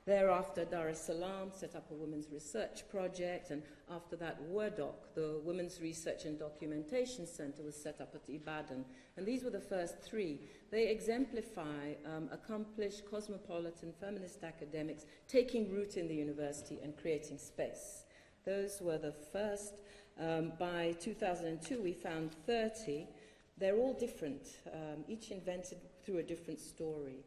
Thereafter, Dar es Salaam set up a women's research project, and after that, WRDOC, the Women's Research and Documentation Center, was set up at Ibadan. And these were the first three. They exemplify accomplished, cosmopolitan, feminist academics taking root in the university and creating space. Those were the first. By 2002, we found 30. They're all different, each invented through a different story.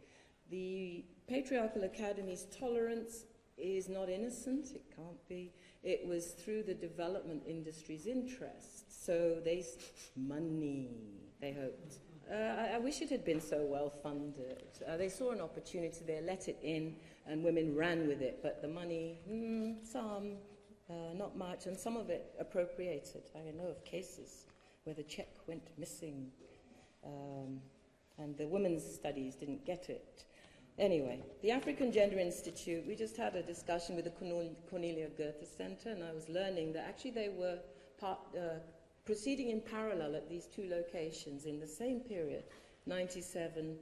The Patriarchal Academy's tolerance is not innocent, it can't be. It was through the development industry's interests. So money, they hoped. I wish it had been so well funded. They saw an opportunity there, let it in, and women ran with it. But the money, some, not much, and some of it appropriated. I know of cases where the check went missing, and the women's studies didn't get it. Anyway, the African Gender Institute, we just had a discussion with the Cornelia Goethe Center, and I was learning that actually they were proceeding in parallel at these two locations in the same period, 97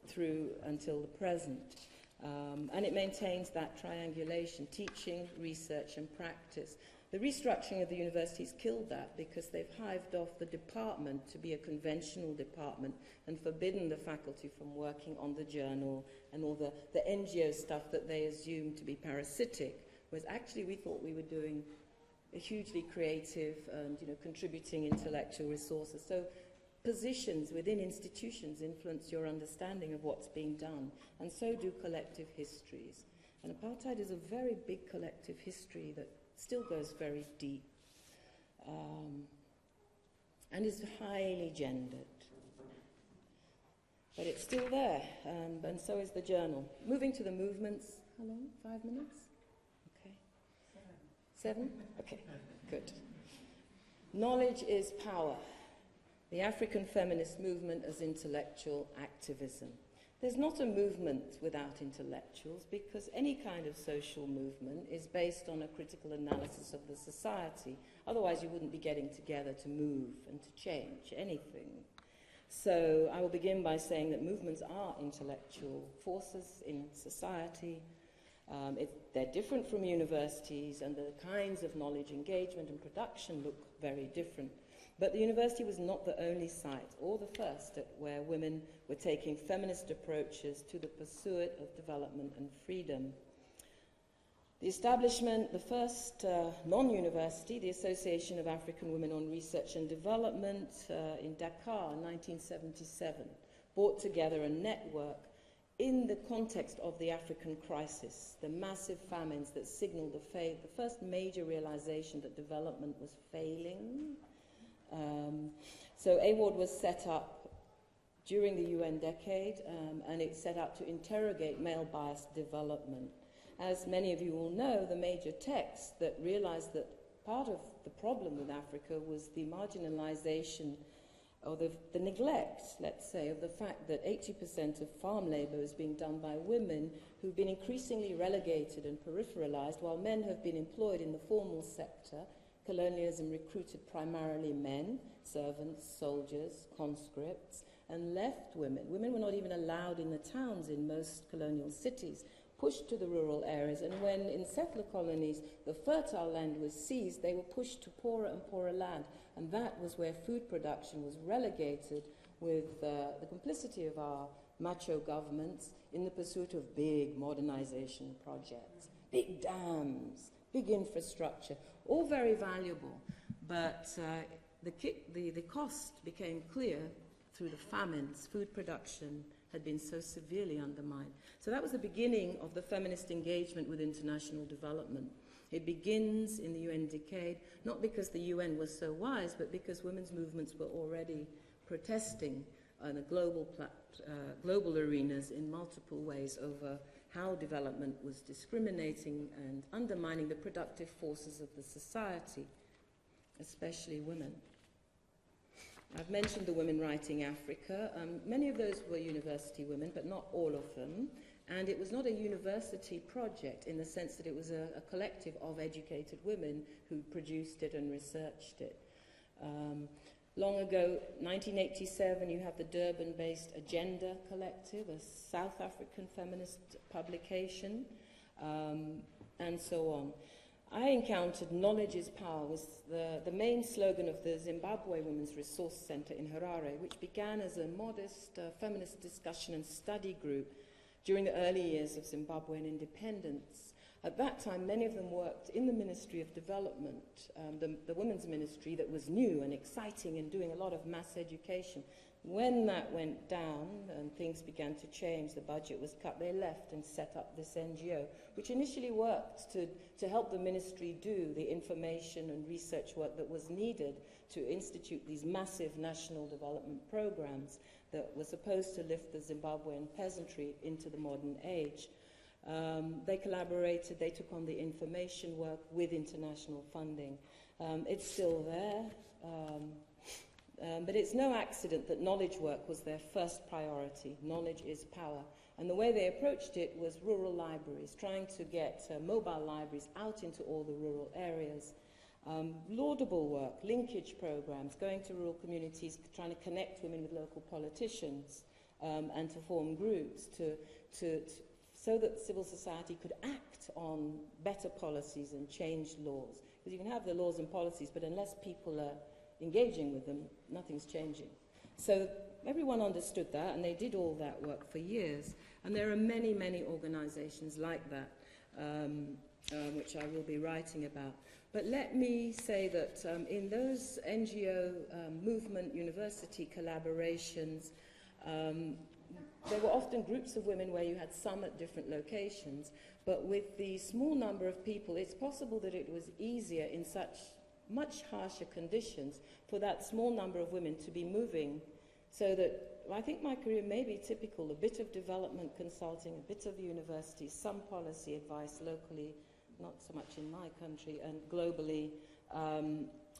through until the present. And it maintains that triangulation, teaching, research, and practice. The restructuring of the universities killed that because they've hived off the department to be a conventional department and forbidden the faculty from working on the journal and all the NGO stuff that they assumed to be parasitic, whereas actually we thought we were doing a hugely creative and contributing intellectual resources. So positions within institutions influence your understanding of what's being done, and so do collective histories. And apartheid is a very big collective history that still goes very deep and is highly gendered. But it's still there, and so is the journal. Moving to the movements. How long? 5 minutes? Okay. 7? Okay, good. Knowledge is power. The African feminist movement as intellectual activism. There's not a movement without intellectuals because any kind of social movement is based on a critical analysis of the society. Otherwise, you wouldn't be getting together to move and to change anything. So I will begin by saying that movements are intellectual forces in society. They're different from universities, and the kinds of knowledge engagement and production look very different. But the university was not the only site, or the first, where women were taking feminist approaches to the pursuit of development and freedom. The establishment, the first non-university, the Association of African Women on Research and Development in Dakar in 1977, brought together a network in the context of the African crisis, the massive famines that signaled the first major realization that development was failing. So AWARD was set up during the UN decade, and it set out to interrogate male-biased development. As many of you will know, the major text that realized that part of the problem with Africa was the marginalization or the neglect, let's say, of the fact that 80% of farm labor is being done by women who've been increasingly relegated and peripheralized, while men have been employed in the formal sector. Colonialism recruited primarily men, servants, soldiers, conscripts, and left women. Women were not even allowed in the towns in most colonial cities, pushed to the rural areas, and when in settler colonies the fertile land was seized, they were pushed to poorer and poorer land, and that was where food production was relegated with the complicity of our macho governments in the pursuit of big modernization projects, big dams, big infrastructure, all very valuable, but the cost became clear through the famines. Food production had been so severely undermined. So that was the beginning of the feminist engagement with international development. It begins in the UN decade, not because the UN was so wise, but because women's movements were already protesting on the global arenas in multiple ways over how development was discriminating and undermining the productive forces of the society, especially women. I've mentioned the women writing Africa. Many of those were university women, but not all of them. And it was not a university project in the sense that it was a collective of educated women who produced it and researched it. Long ago, 1987, you have the Durban-based Agenda Collective, a South African feminist publication, and so on. I encountered knowledge is power was the main slogan of the Zimbabwe Women's Resource Center in Harare, which began as a modest feminist discussion and study group during the early years of Zimbabwean independence. At that time, many of them worked in the Ministry of Development, the women's ministry that was new and exciting and doing a lot of mass education. When that went down and things began to change, the budget was cut, they left and set up this NGO, which initially worked to help the ministry do the information and research work that was needed to institute these massive national development programs that were supposed to lift the Zimbabwean peasantry into the modern age. They collaborated, they took on the information work with international funding. It's still there. But it's no accident that knowledge work was their first priority. Knowledge is power. And the way they approached it was rural libraries, trying to get mobile libraries out into all the rural areas. Laudable work, linkage programs, going to rural communities, trying to connect women with local politicians and to form groups so that civil society could act on better policies and change laws. Because you can have the laws and policies, but unless people are engaging with them, nothing's changing. So everyone understood that, and they did all that work for years. And there are many, many organizations like that, which I will be writing about. But let me say that in those NGO movement, university collaborations, there were often groups of women where you had some at different locations, but with the small number of people, it's possible that it was easier in such much harsher conditions for that small number of women to be moving, so that I think my career may be typical, a bit of development consulting, a bit of university, some policy advice locally, not so much in my country, and globally.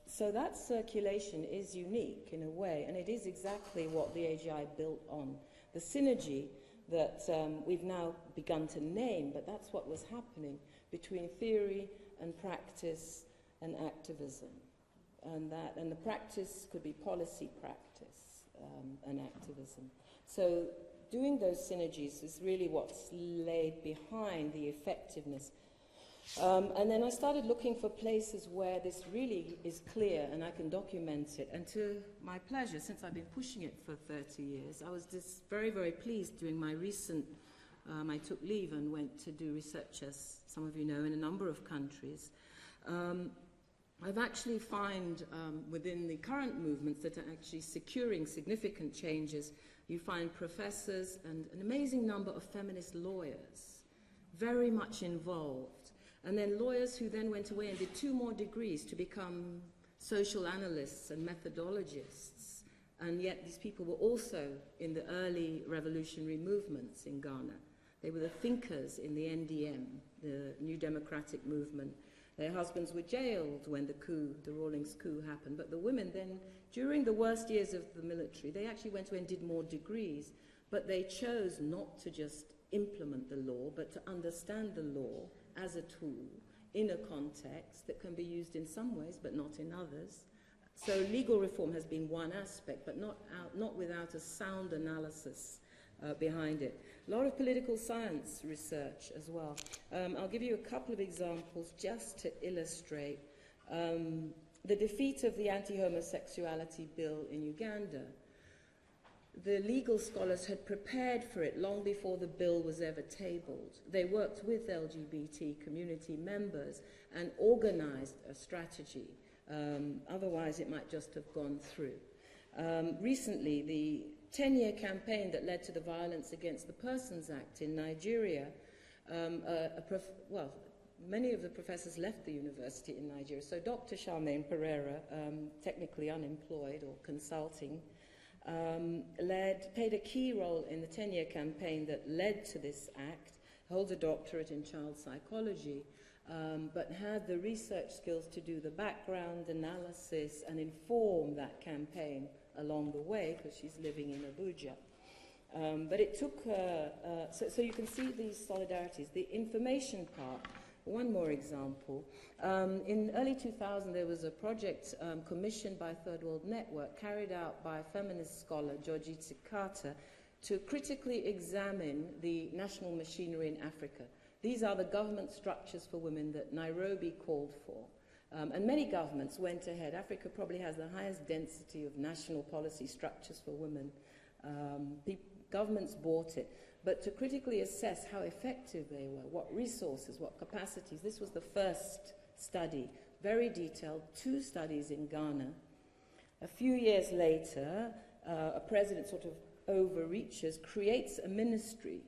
So that circulation is unique in a way, and it is exactly what the AGI built on. The synergy that we've now begun to name, but that's what was happening between theory and practice and activism. And the practice could be policy practice and activism. So doing those synergies is really what's laid behind the effectiveness. And then I started looking for places where this really is clear and I can document it. And to my pleasure, since I've been pushing it for 30 years, I was just very, very pleased during my recent, I took leave and went to do research, as some of you know, in a number of countries. I've actually found within the current movements that are actually securing significant changes, you find professors and an amazing number of feminist lawyers very much involved. And then lawyers who then went away and did 2 more degrees to become social analysts and methodologists. And yet these people were also in the early revolutionary movements in Ghana. They were the thinkers in the NDM, the New Democratic Movement. Their husbands were jailed when the Rawlings coup happened. But the women then, during the worst years of the military, they actually went away and did more degrees. But they chose not to just implement the law, but to understand the law as a tool in a context that can be used in some ways, but not in others. So legal reform has been one aspect, but not without a sound analysis behind it. A lot of political science research as well. I'll give you a couple of examples just to illustrate the defeat of the anti-homosexuality bill in Uganda. the legal scholars had prepared for it long before the bill was ever tabled. They worked with LGBT community members and organized a strategy. Otherwise, it might just have gone through. Recently, the 10-year campaign that led to the Violence Against the Persons Act in Nigeria, many of the professors left the university in Nigeria. So Dr. Charmaine Pereira, technically unemployed or consulting, played a key role in the 10-year campaign that led to this act, holds a doctorate in child psychology, but had the research skills to do the background analysis and inform that campaign along the way, because she's living in Abuja. But it took, so you can see these solidarities. The information part, one more example. In early 2000, there was a project commissioned by Third World Network, carried out by a feminist scholar, Georgie Tsikata, to critically examine the national machinery in Africa. These are the government structures for women that Nairobi called for. And many governments went ahead. Africa probably has the highest density of national policy structures for women. Governments bought it. But to critically assess how effective they were, what resources, what capacities, this was the first study, very detailed, 2 studies in Ghana. A few years later, a president sort of overreaches, creates a ministry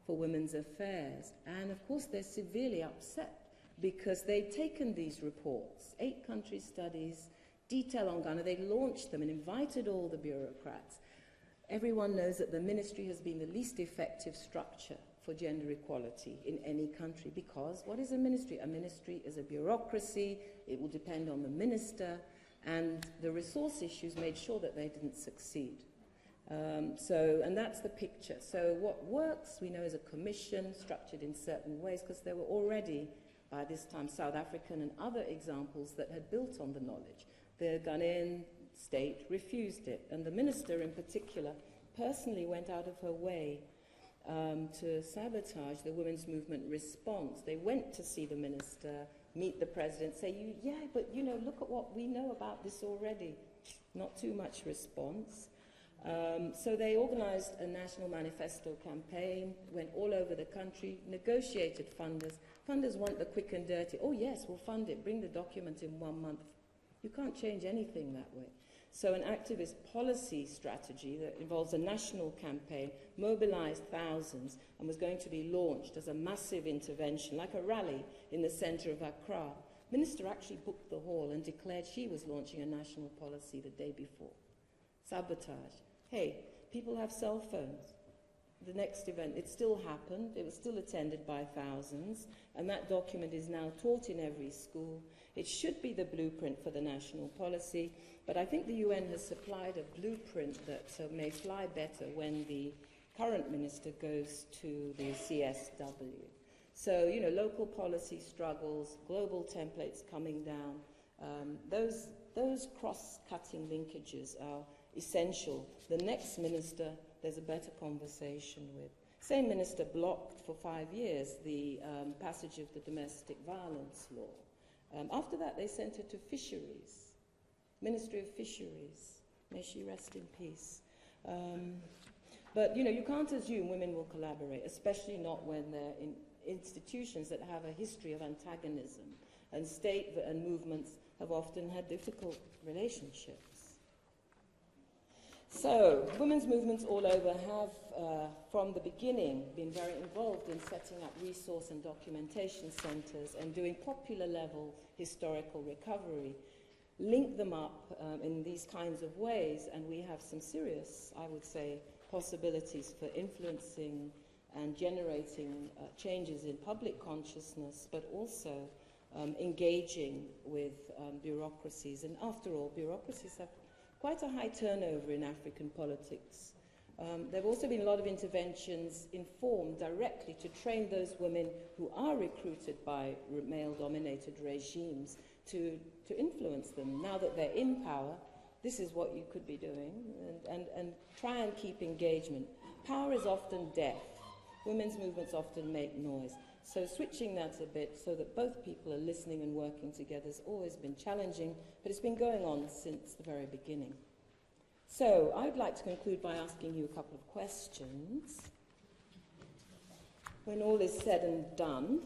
for women's affairs. And of course, they're severely upset because they'd taken these reports, 8-country studies, detail on Ghana. They launched them and invited all the bureaucrats. Everyone knows that the ministry has been the least effective structure for gender equality in any country, because what is a ministry? A ministry is a bureaucracy. It will depend on the minister, and the resource issues made sure that they didn't succeed. And that's the picture. So what works, we know, is a commission structured in certain ways, because there were already, by this time, South African and other examples that had built on the knowledge. The Ghanaian state refused it, and the minister in particular personally went out of her way to sabotage the women's movement response. They went to see the minister, meet the president, say, yeah, but you know, look at what we know about this already. Not too much response. So they organized a national manifesto campaign, went all over the country, negotiated funders. Funders want the quick and dirty. Oh yes, we'll fund it, bring the document in 1 month. You can't change anything that way. So an activist policy strategy that involves a national campaign mobilized thousands and was going to be launched as a massive intervention, like a rally in the center of Accra. Minister actually booked the hall and declared she was launching a national policy the day before. Sabotage. Hey, people have cell phones. The next event, it still happened. It was still attended by thousands, and that document is now taught in every school. It should be the blueprint for the national policy, but I think the UN has supplied a blueprint that may fly better when the current minister goes to the CSW. So, you know, local policy struggles, global templates coming down, those cross-cutting linkages are essential. The next minister, there's a better conversation with. Same minister blocked for 5 years the passage of the domestic violence law. After that, they sent her to fisheries, Ministry of Fisheries. May she rest in peace. But, you know, you can't assume women will collaborate, especially not when they're in institutions that have a history of antagonism, and state and movements have often had difficult relationships. So, women's movements all over have, from the beginning, been very involved in setting up resource and documentation centers and doing popular level historical recovery. Link them up in these kinds of ways, and we have some serious, I would say, possibilities for influencing and generating changes in public consciousness, but also engaging with bureaucracies. And after all, bureaucracies have quite a high turnover in African politics. There have also been a lot of interventions informed directly to train those women who are recruited by male-dominated regimes to influence them. Now that they're in power, this is what you could be doing, and try and keep engagement. Power is often deaf. Women's movements often make noise. So switching that a bit so that both people are listening and working together has always been challenging, but it's been going on since the very beginning. So I'd like to conclude by asking you a couple of questions. When all is said and done,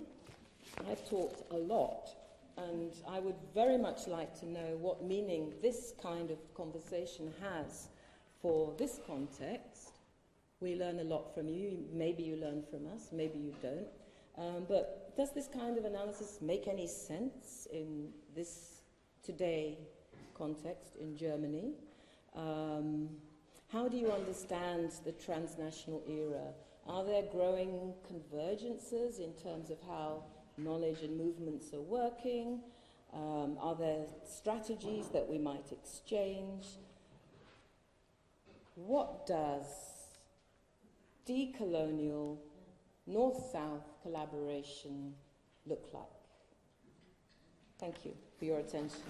I've talked a lot, and I would very much like to know what meaning this kind of conversation has for this context. We learn a lot from you. Maybe you learn from us, maybe you don't. But does this kind of analysis make any sense in this today context in Germany? How do you understand the transnational era? Are there growing convergences in terms of how knowledge and movements are working? Are there strategies that we might exchange? What does decolonial North-South collaboration look like? Thank you for your attention.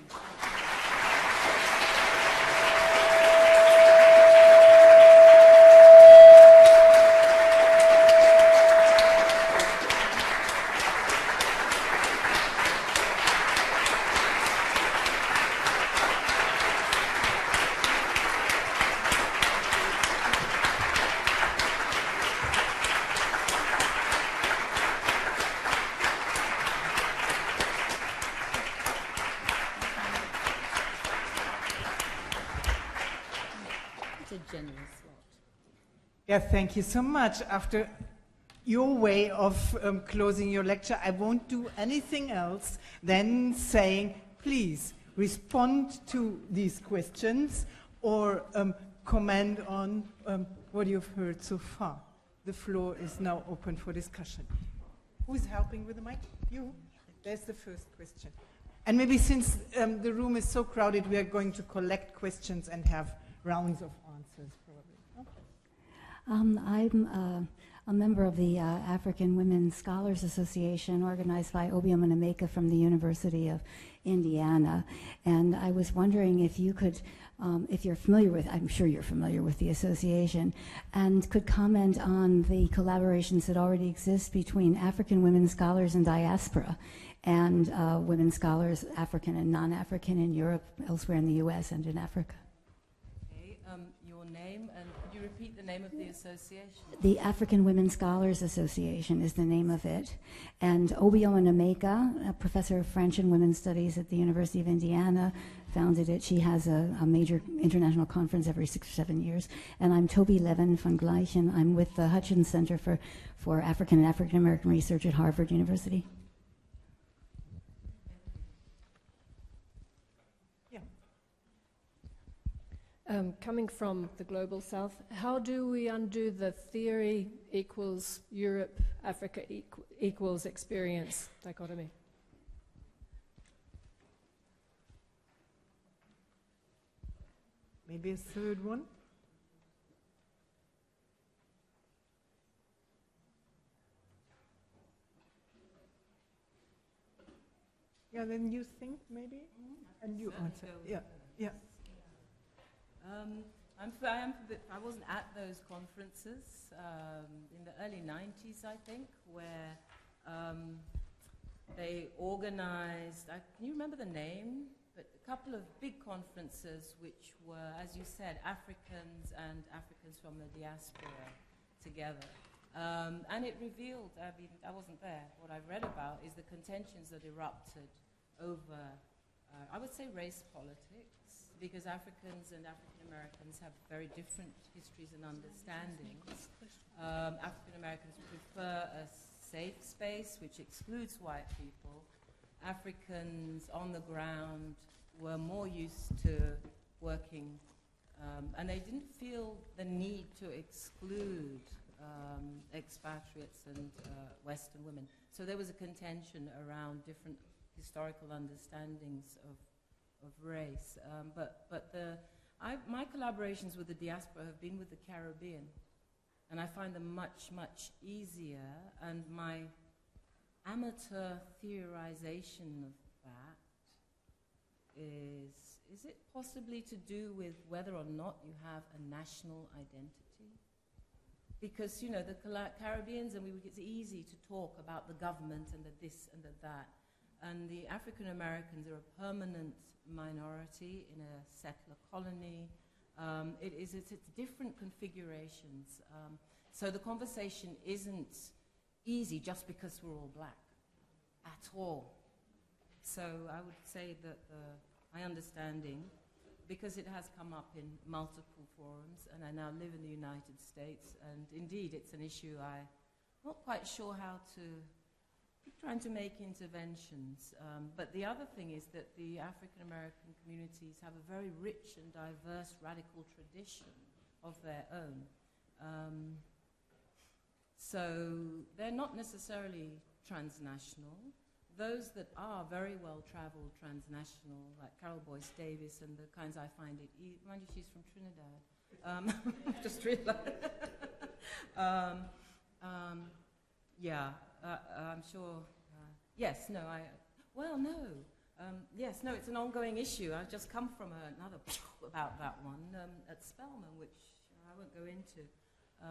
Yeah, thank you so much. After your way of closing your lecture, I won't do anything else than saying, please respond to these questions or comment on what you've heard so far. The floor is now open for discussion. Who's helping with the mic? You? There's the first question. And maybe since the room is so crowded, we are going to collect questions and have rounds of answers, probably. I'm a member of the African Women Scholars Association, organized by Obioma Nameka from the University of Indiana. And I was wondering if you could, if you're familiar with, I'm sure you're familiar with the association, and could comment on the collaborations that already exist between African women scholars in diaspora and women scholars, African and non-African, in Europe, elsewhere in the US, and in Africa. Okay, your name, and could you repeat the name of the association? The African Women Scholars Association is the name of it. And Obioma Nameka, a professor of French and Women's Studies at the University of Indiana, founded it. She has a major international conference every 6 or 7 years. And I'm Toby Levin van Gleichen. I'm with the Hutchins Center for African and African American Research at Harvard University. Coming from the Global South, how do we undo the theory equals Europe, Africa equals experience dichotomy? Maybe a third one? Yeah, then you think maybe? And you answer. Yeah, yeah. I wasn't at those conferences in the early 90s, I think, where they organized, can you remember the name? But a couple of big conferences which were, as you said, Africans and Africans from the diaspora together. And it revealed, I wasn't there, what I read about is the contentions that erupted over, I would say, race politics, because Africans and African Americans have very different histories and understandings. African Americans prefer a safe space which excludes white people. Africans on the ground were more used to working, and they didn't feel the need to exclude expatriates and Western women. So there was a contention around different historical understandings of race, my collaborations with the diaspora have been with the Caribbean, and I find them much, much easier, and my amateur theorization of that is it possibly to do with whether or not you have a national identity? Because, you know, the Caribbeans, and it's easy to talk about the government and the this and the that, and the African Americans are a permanent minority in a settler colony. It's different configurations. So the conversation isn't easy just because we're all black at all. So I would say that my understanding, because it has come up in multiple forums, and I now live in the United States, and indeed it's an issue I'm not quite sure how to, trying to make interventions. But the other thing is that the African American communities have a very rich and diverse radical tradition of their own. So they're not necessarily transnational. Those that are very well-traveled transnational, like Carol Boyce Davis and the kinds I find it easy. Mind you, she's from Trinidad. Just realized. I'm sure. Yes, no, yes, no, it's an ongoing issue. I've just come from another about that one at Spelman, which I won't go into.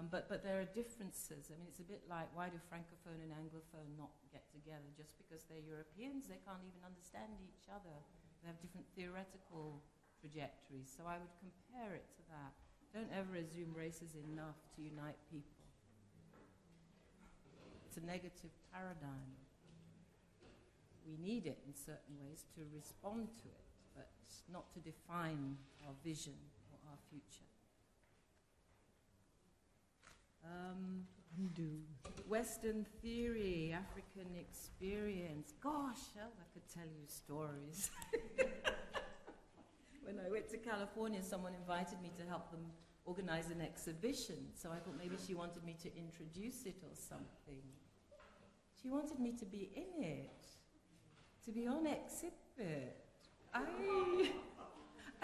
But there are differences. I mean, it's a bit like, why do Francophone and Anglophone not get together? Just because they're Europeans, they can't even understand each other. They have different theoretical trajectories. So I would compare it to that. Don't ever assume race is enough to unite people. It's a negative paradigm. We need it in certain ways to respond to it, but not to define our vision or our future. Western theory, African experience. Gosh, I could tell you stories. When I went to California, someone invited me to help them organize an exhibition. So I thought maybe she wanted me to introduce it or something. She wanted me to be in it, to be on exhibit. I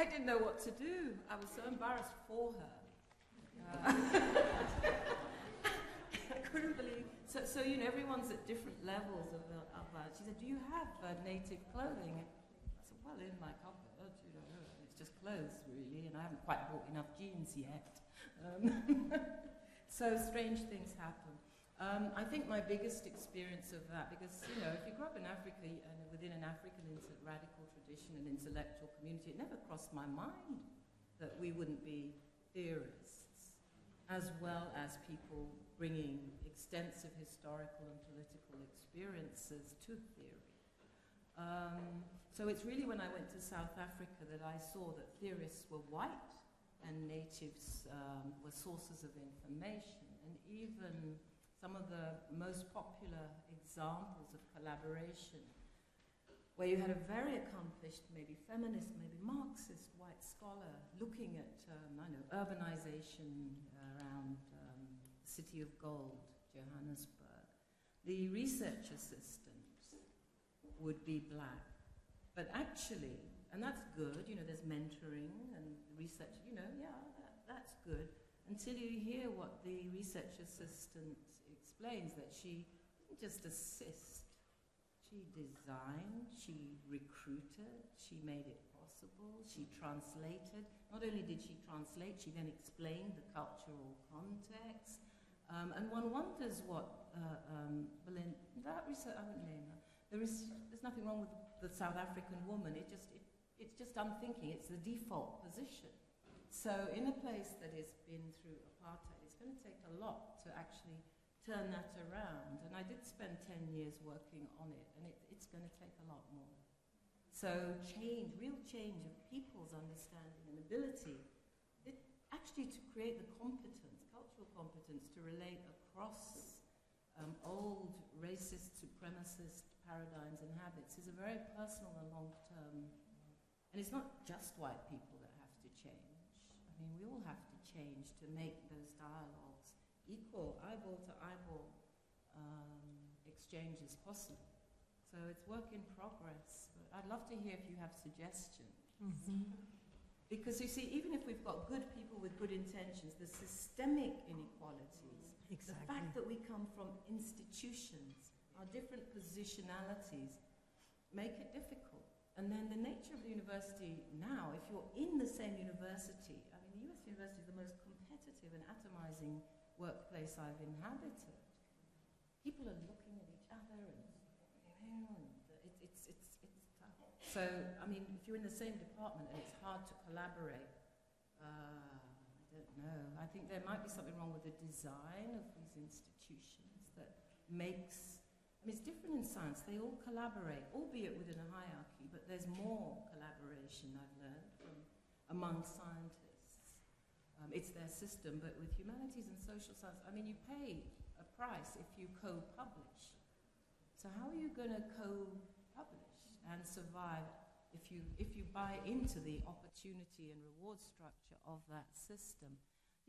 didn't know what to do. I was so embarrassed for her. I couldn't believe. So you know, everyone's at different levels of that. She said, "Do you have native clothing?" I said, "Well, in my cupboard, you know, it's just clothes, really, and I haven't quite bought enough jeans yet." So strange things happen. I think my biggest experience of that, because you know, if you grew up in Africa and within an African radical tradition and intellectual community, it never crossed my mind that we wouldn't be theorists, as well as people bringing extensive historical and political experiences to theory. So it's really when I went to South Africa that I saw that theorists were white and natives were sources of information, and even some of the most popular examples of collaboration, where you had a very accomplished, maybe feminist, maybe Marxist white scholar looking at, urbanization around the City of Gold, Johannesburg. The research assistant would be black. But actually, and that's good, you know, there's mentoring and research, you know, that's good, until you hear what the research assistant explains, that she didn't just assist. She designed, she recruited, she made it possible, she translated. Not only did she translate, she then explained the cultural context. And one wonders what that research, I won't name her. There's nothing wrong with the South African woman. It's just unthinking. It's the default position. So in a place that has been through apartheid, it's going to take a lot to actually turn that around. And I did spend 10 years working on it, and it's going to take a lot more. So change, real change of people's understanding and ability, actually to create the competence, cultural competence, to relate across old racist, supremacist paradigms and habits is a very personal and long-term, and it's not just white people that have to change. I mean, we all have to change to make those dialogues equal, eyeball to eyeball exchanges possible. So it's work in progress, but I'd love to hear if you have suggestions. Mm-hmm. Because you see, even if we've got good people with good intentions, the systemic inequalities, exactly. The fact that we come from institutions, our different positionalities, make it difficult. And then the nature of the university now, if you're in the same university, I mean, the US University is the most competitive and atomizing workplace I've inhabited. People are looking at each other, and it's tough. So, I mean, if you're in the same department and it's hard to collaborate I don't know. I think there might be something wrong with the design of these institutions that makes, I mean, it's different in science. They all collaborate, albeit within a hierarchy, but there's more collaboration, I've learned, from among scientists. It's their system, but with humanities and social science, I mean, you pay a price if you co-publish. So how are you going to co-publish and survive if you buy into the opportunity and reward structure of that system?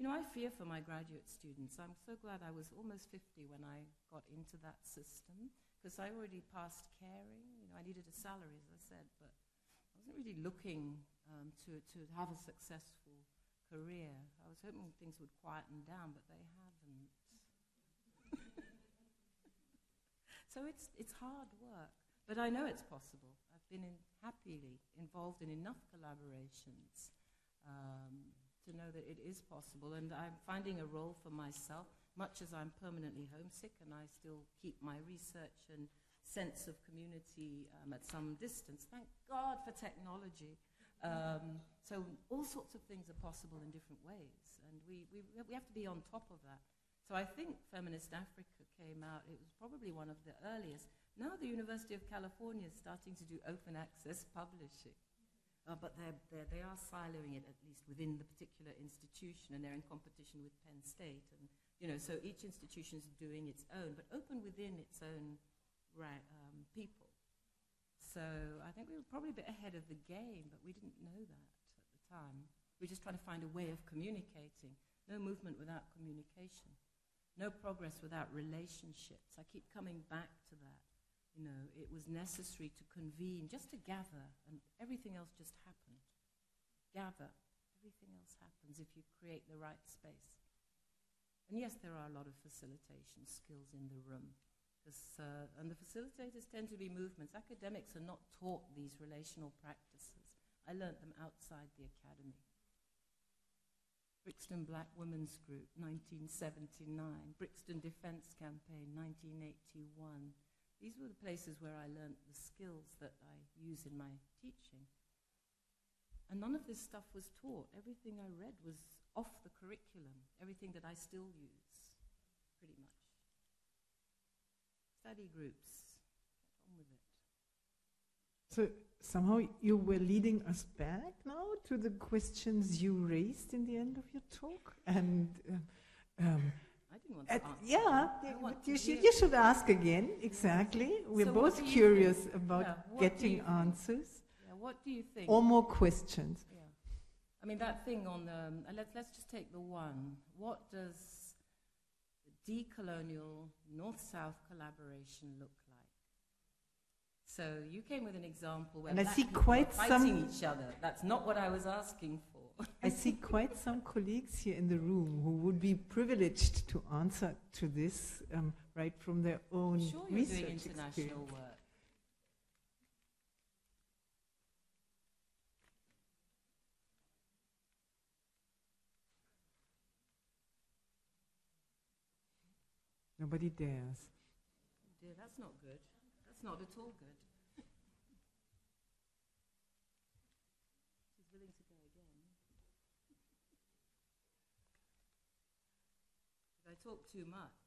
You know, I fear for my graduate students. I'm so glad I was almost 50 when I got into that system, because I already passed caring. You know, I needed a salary, as I said, but I wasn't really looking to have a successful career. I was hoping things would quieten down, but they haven't. So it's hard work, but I know it's possible. I've been happily involved in enough collaborations to know that it is possible, and I'm finding a role for myself, much as I'm permanently homesick, and I still keep my research and sense of community at some distance. Thank God for technology. So all sorts of things are possible in different ways, and we have to be on top of that. So I think Feminist Africa came out, it was probably one of the earliest. Now the University of California is starting to do open access publishing, but they are siloing it, at least within the particular institution, and they're in competition with Penn State. And, you know, so each institution is doing its own, but open within its own people. So I think we were probably a bit ahead of the game, but we didn't know that at the time. We were just trying to find a way of communicating. No movement without communication. No progress without relationships. I keep coming back to that. You know, it was necessary to convene, just to gather, and everything else just happened. Gather. Everything else happens if you create the right space. And yes, there are a lot of facilitation skills in the room. And the facilitators tend to be movements. Academics are not taught these relational practices. I learnt them outside the academy. Brixton Black Women's Group, 1979. Brixton Defense Campaign, 1981. These were the places where I learnt the skills that I use in my teaching. And none of this stuff was taught. Everything I read was off the curriculum. Everything that I still use, pretty much. Study groups, get on with it. So somehow you were leading us back now to the questions you raised in the end of your talk, and I didn't want to answer. Yeah, you should ask again. Exactly. We're so both curious about getting answers. Yeah, what do you think? Or more questions. Yeah, I mean that thing on the. Let's just take the one. What does the decolonial North-South collaboration look like? So you came with an example where black people are fighting each other. That's not what I was asking for. I see quite some colleagues here in the room who would be privileged to answer to this right from their own research doing international experience. Work. Nobody dares. Dear, that's not good. That's not at all good. She's willing to go again. Did I talk too much?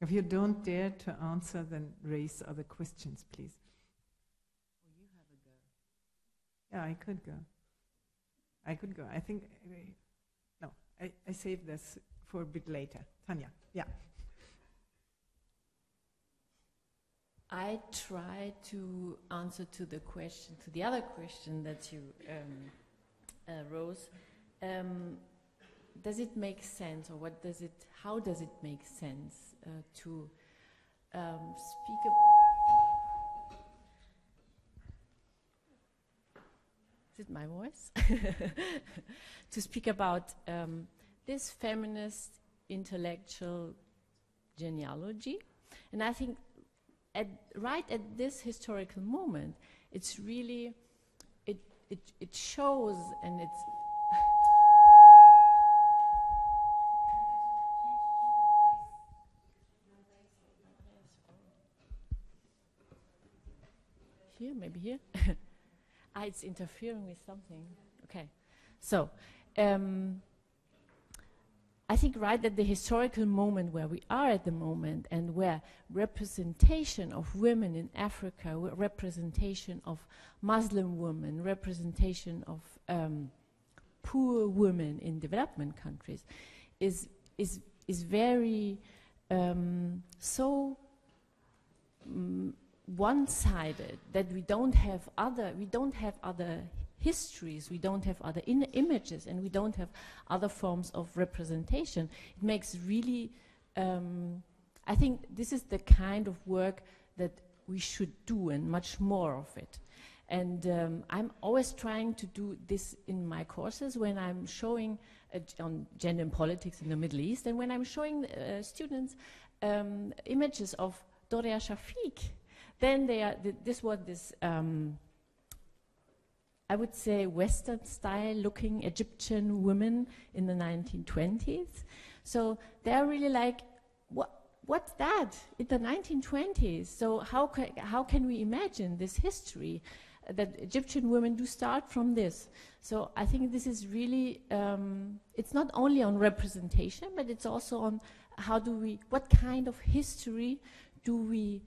If you don't dare to answer, then raise other questions, please. Or you have a go. Yeah, I could go. I think, no, I save this for a bit later. Tanya, yeah. I try to answer to the other question that you rose. Does it make sense, or how does it make sense to speak is it my voice? To speak about this feminist intellectual genealogy. And I think right at this historical moment, it's really, it shows, and it's here, maybe here. It's interfering with something. Okay. So, I think right at the historical moment where we are at the moment, and where representation of women in Africa, representation of Muslim women, representation of poor women in development countries is very so one-sided that we don't have other histories, we don't have other images, and we don't have other forms of representation. It makes really, I think this is the kind of work that we should do, and much more of it. And I'm always trying to do this in my courses when I'm showing on gender and politics in the Middle East, and when I'm showing students images of Doria Shafiq, then they are I would say Western style looking Egyptian women in the 1920s. So they're really like, what's that in the 1920s? So how can we imagine this history that Egyptian women do start from this? So I think this is really, it's not only on representation, but it's also on what kind of history do we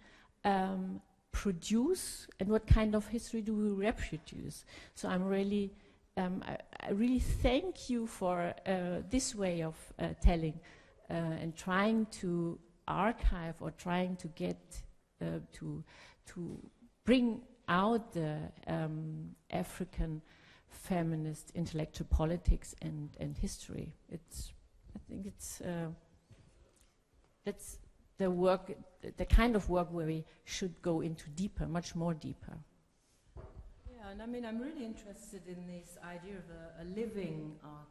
produce, and what kind of history do we reproduce? So I'm really, I really thank you for this way of telling and trying to archive, or trying to get to bring out the African feminist intellectual politics and history. I think that's the work, the kind of work where we should go into deeper, much more deeper. Yeah, and I mean, I'm really interested in this idea of a living archive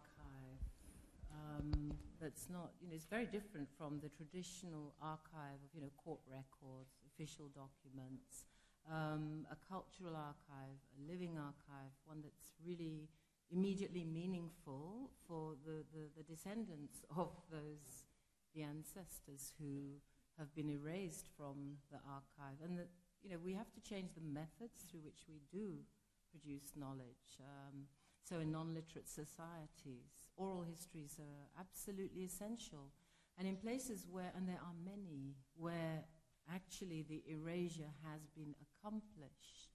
that's not, it's very different from the traditional archive of, court records, official documents, a cultural archive, a living archive, one that's really immediately meaningful for the descendants of the ancestors who have been erased from the archive, and that we have to change the methods through which we do produce knowledge. So in non-literate societies, oral histories are absolutely essential, and in places where, and there are many, where actually the erasure has been accomplished.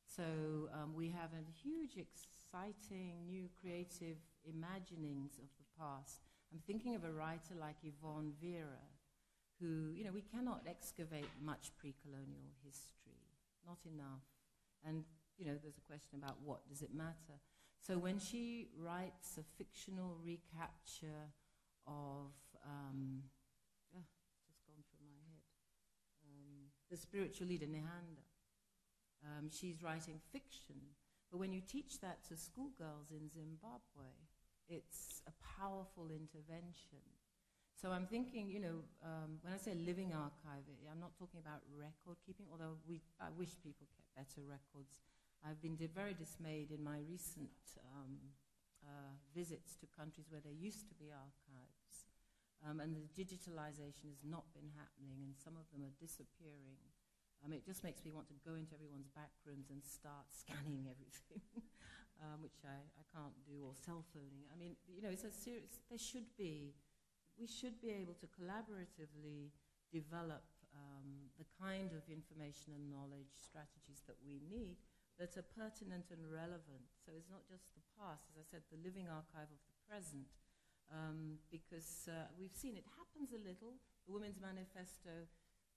So we have a huge, exciting, new creative imaginings of the past. I'm thinking of a writer like Yvonne Vera, who, we cannot excavate much pre-colonial history, not enough. And, there's a question about what does it matter. So when she writes a fictional recapture of, just gone through my head, the spiritual leader Nehanda, she's writing fiction. But when you teach that to schoolgirls in Zimbabwe, it's a powerful intervention. So I'm thinking, when I say living archive, I'm not talking about record keeping, although I wish people kept better records. I've been very dismayed in my recent visits to countries where there used to be archives, and the digitalization has not been happening, and some of them are disappearing. It just makes me want to go into everyone's back rooms and start scanning everything, which I can't do, or cell phoning. I mean, it's a serious, we should be able to collaboratively develop the kind of information and knowledge strategies that we need that are pertinent and relevant. So it's not just the past, as I said, the living archive of the present, because we've seen it happens a little. The Women's Manifesto,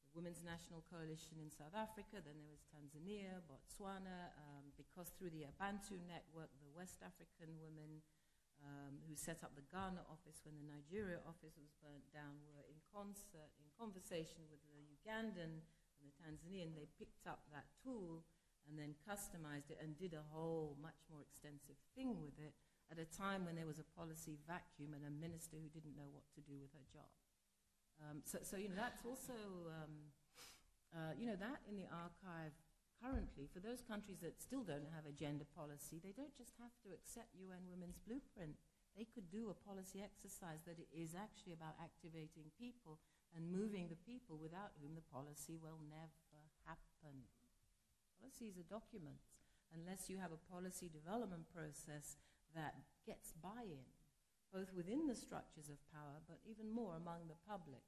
the Women's National Coalition in South Africa, then there was Tanzania, Botswana, because through the Abantu network, the West African women who set up the Ghana office when the Nigeria office was burnt down were in concert, in conversation with the Ugandan and the Tanzanian. They picked up that tool and then customized it and did a whole much more extensive thing with it at a time when there was a policy vacuum and a minister who didn't know what to do with her job. So that's also, that in the archive currently, for those countries that still don't have a gender policy, they don't just have to accept UN Women's Blueprint. They could do a policy exercise that it is actually about activating people and moving the people without whom the policy will never happen. Policies are documents. unless you have a policy development process that gets buy-in, both within the structures of power, but even more among the public.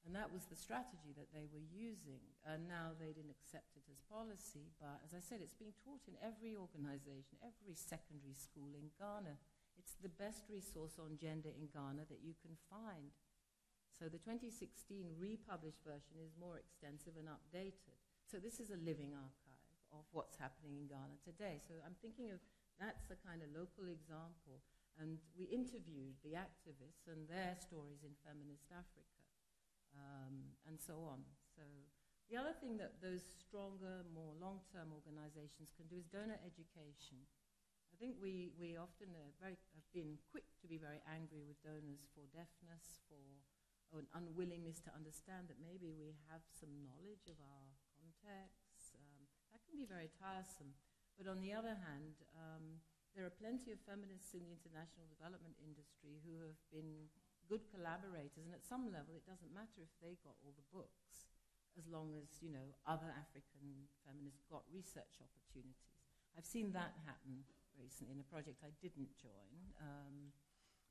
And that was the strategy that they were using. And now they didn't accept it as policy, but as I said, it's being taught in every organization, every secondary school in Ghana. It's the best resource on gender in Ghana that you can find. So the 2016 republished version is more extensive and updated. So this is a living archive of what's happening in Ghana today. So I'm thinking of that's the kind of local example. And we interviewed the activists and their stories in Feminist Africa. And so on. So the other thing that those stronger, more long-term organizations can do is donor education. I think we often have been quick to be very angry with donors for deafness, for an unwillingness to understand that maybe we have some knowledge of our context. That can be very tiresome. But on the other hand, there are plenty of feminists in the international development industry who have been good collaborators, and at some level it doesn't matter if they got all the books, as long as, you know, other African feminists got research opportunities. I've seen that happen recently in a project I didn't join,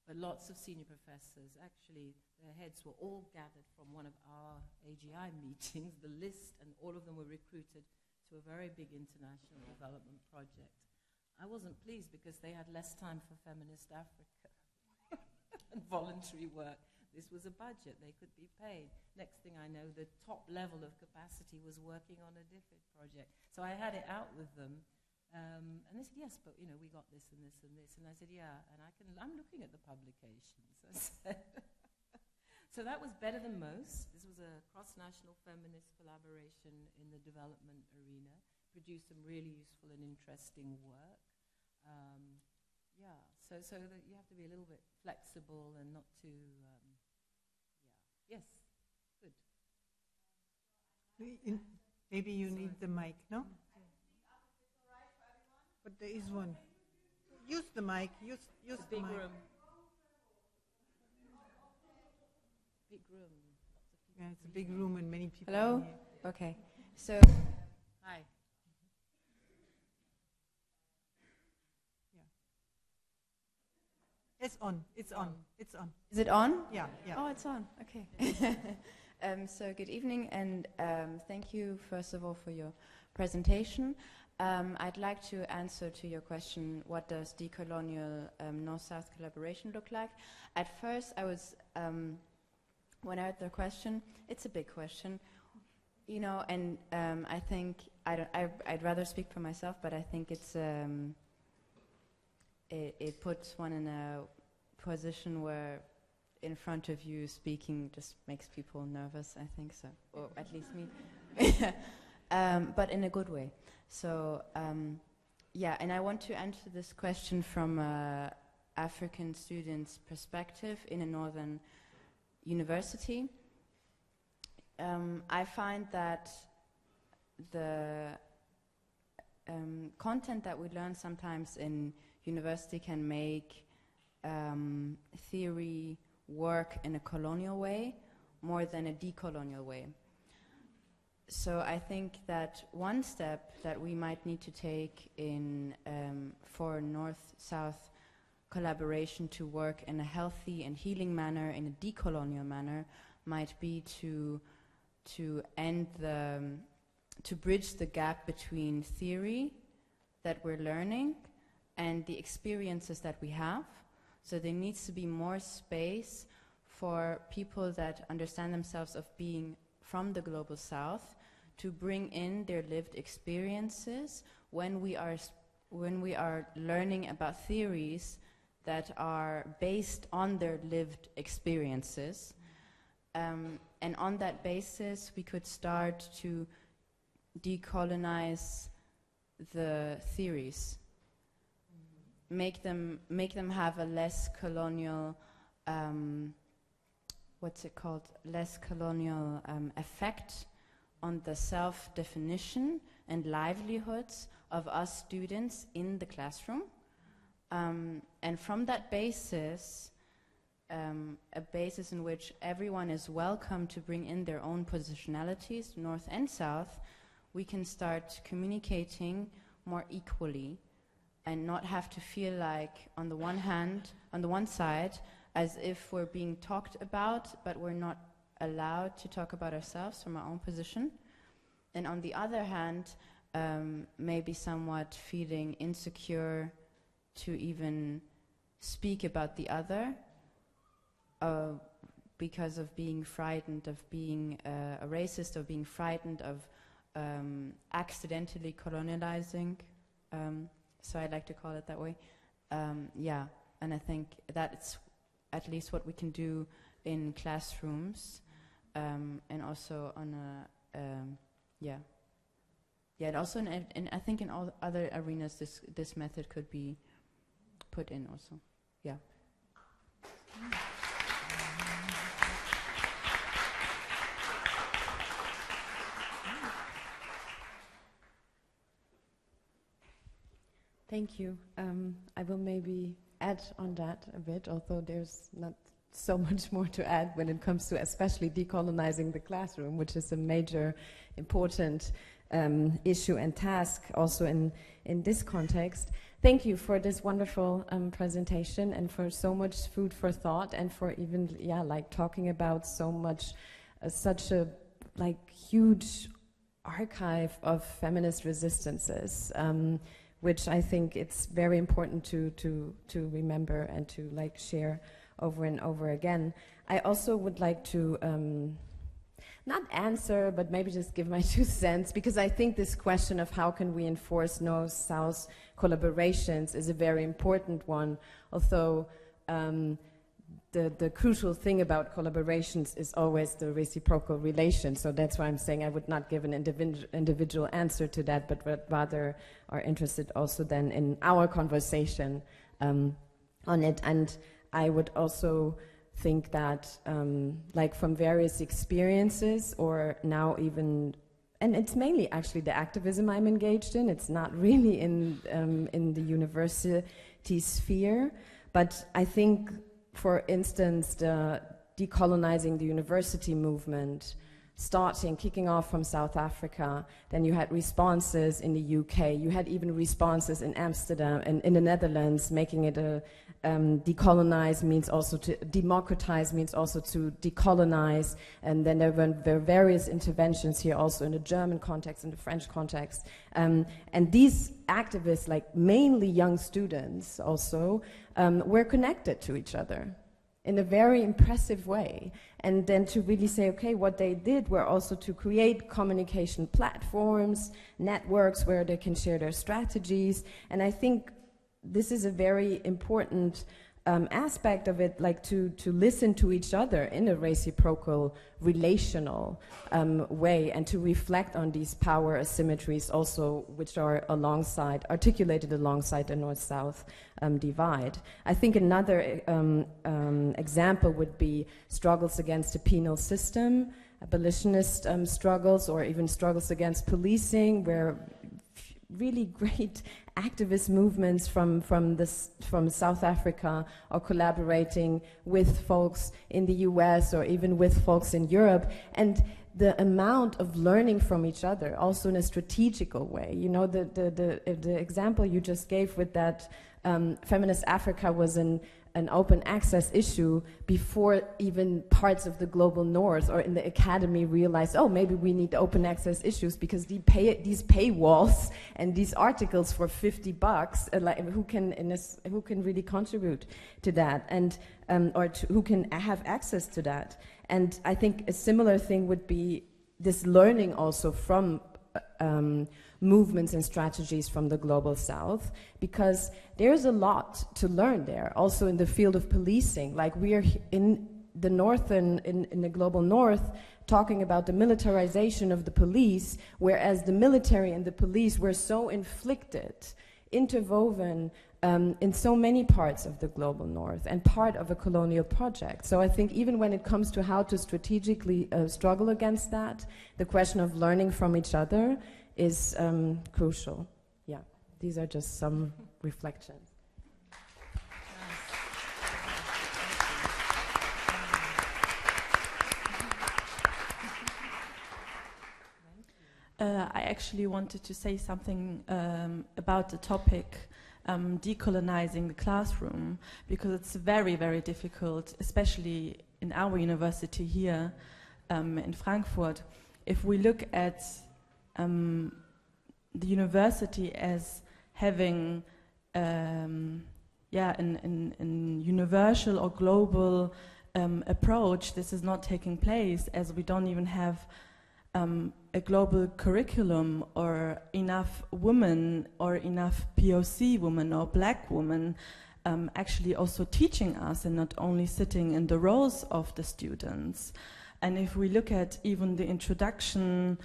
but lots of senior professors, actually their heads were all gathered from one of our AGI meetings, the list, and all of them were recruited to a very big international development project. I wasn't pleased because they had less time for Feminist Africa and voluntary work. This was a budget, they could be paid. Next thing I know, the top level of capacity was working on a DFID project. So I had it out with them, and they said, yes, but you know, we got this and this and this. And I said, yeah, and I'm looking at the publications. I said. So that was better than most. This was a cross-national feminist collaboration in the development arena, produced some really useful and interesting work. Yeah, so that you have to be a little bit flexible and not too, yeah. Yes, good. Maybe you need the mic, no? But there is one. Use the mic, use the Big mic. room. Big room. Yeah, it's a big room and many people Hello? in here. Okay. So, Hi. It's on, it's on, it's on. is it on? Yeah, yeah. Oh, it's on. Okay. So good evening, and thank you, first of all, for your presentation. I'd like to answer to your question, what does decolonial North-South collaboration look like? At first, I was, when I heard the question, it's a big question, you know, and I think, I'd rather speak for myself, but I think it's, it puts one in a position where in front of you speaking just makes people nervous, I think so, or at least me, but in a good way. So, yeah, and I want to answer this question from African students' perspective in a northern university. I find that the content that we learn sometimes in university can make theory work in a colonial way more than a decolonial way. So I think that one step that we might need to take in for North-South collaboration to work in a healthy and healing manner, in a decolonial manner, might be to end to bridge the gap between theory that we're learning and the experiences that we have. So there needs to be more space for people that understand themselves of being from the global south to bring in their lived experiences when we are learning about theories that are based on their lived experiences. And on that basis, we could start to decolonize the theories, make them have a less colonial, less colonial effect on the self-definition and livelihoods of us students in the classroom. And from that basis, a basis in which everyone is welcome to bring in their own positionalities, North and South, we can start communicating more equally, and not have to feel like, on the one side, as if we're being talked about, but we're not allowed to talk about ourselves from our own position. And on the other hand, maybe somewhat feeling insecure to even speak about the other, because of being frightened of being a racist, or being frightened of accidentally colonializing. So I like to call it that way. Yeah, and I think that's at least what we can do in classrooms, and also on a, and also in I think in all other arenas this method could be put in also. Yeah. Thank you. I will maybe add on that a bit, although there's not so much more to add when it comes to especially decolonizing the classroom, which is a major important issue and task also in this context. Thank you for this wonderful presentation, and for so much food for thought, and for even talking about so much such a huge archive of feminist resistances, which I think it's very important to remember and to share over and over again. I also would like to not answer, but maybe just give my 2 cents, because I think this question of how can we enforce North-South collaborations is a very important one, although the crucial thing about collaborations is always the reciprocal relation. So that's why I'm saying I would not give an individual answer to that, but rather are interested also then in our conversation on it. And I would also think that from various experiences, or now even, and it's mainly actually the activism I'm engaged in, it's not really in the university sphere, but I think, for instance, the decolonizing the university movement, kicking off from South Africa, then you had responses in the UK, you had even responses in Amsterdam and in the Netherlands, making it a decolonize means also to democratize, means also to decolonize, and then there were various interventions here also in the German context, in the French context, and these activists, mainly young students also, were connected to each other in a very impressive way. And then to really say, okay, what they did were also to create communication platforms, networks where they can share their strategies. And I think this is a very important aspect of it, to listen to each other in a reciprocal, relational way, and to reflect on these power asymmetries also, which are articulated alongside the North-South divide. I think another example would be struggles against the penal system, abolitionist struggles, or even struggles against policing, where really great activist movements from South Africa are collaborating with folks in the US, or even with folks in Europe, and the amount of learning from each other, also in a strategical way. You know, the example you just gave with that Feminist Africa was an open access issue before even parts of the global north or in the academy realized, oh, maybe we need open access issues, because these paywalls and these articles for $50, who can really contribute to that, and who can have access to that. And I think a similar thing would be this learning also from movements and strategies from the global south, because there's a lot to learn there, also in the field of policing. We are in the north and in the global north talking about the militarization of the police, whereas the military and the police were so interwoven in so many parts of the global north, and part of a colonial project. So I think even when it comes to how to strategically struggle against that, the question of learning from each other is crucial. Yeah, these are just some reflections. I actually wanted to say something about the topic decolonizing the classroom, because it's very, very difficult, especially in our university here in Frankfurt. If we look at the university as having an universal or global approach, this is not taking place, as we don't even have a global curriculum or enough women or enough POC women or black women actually also teaching us and not only sitting in the rows of the students. And if we look at even the introduction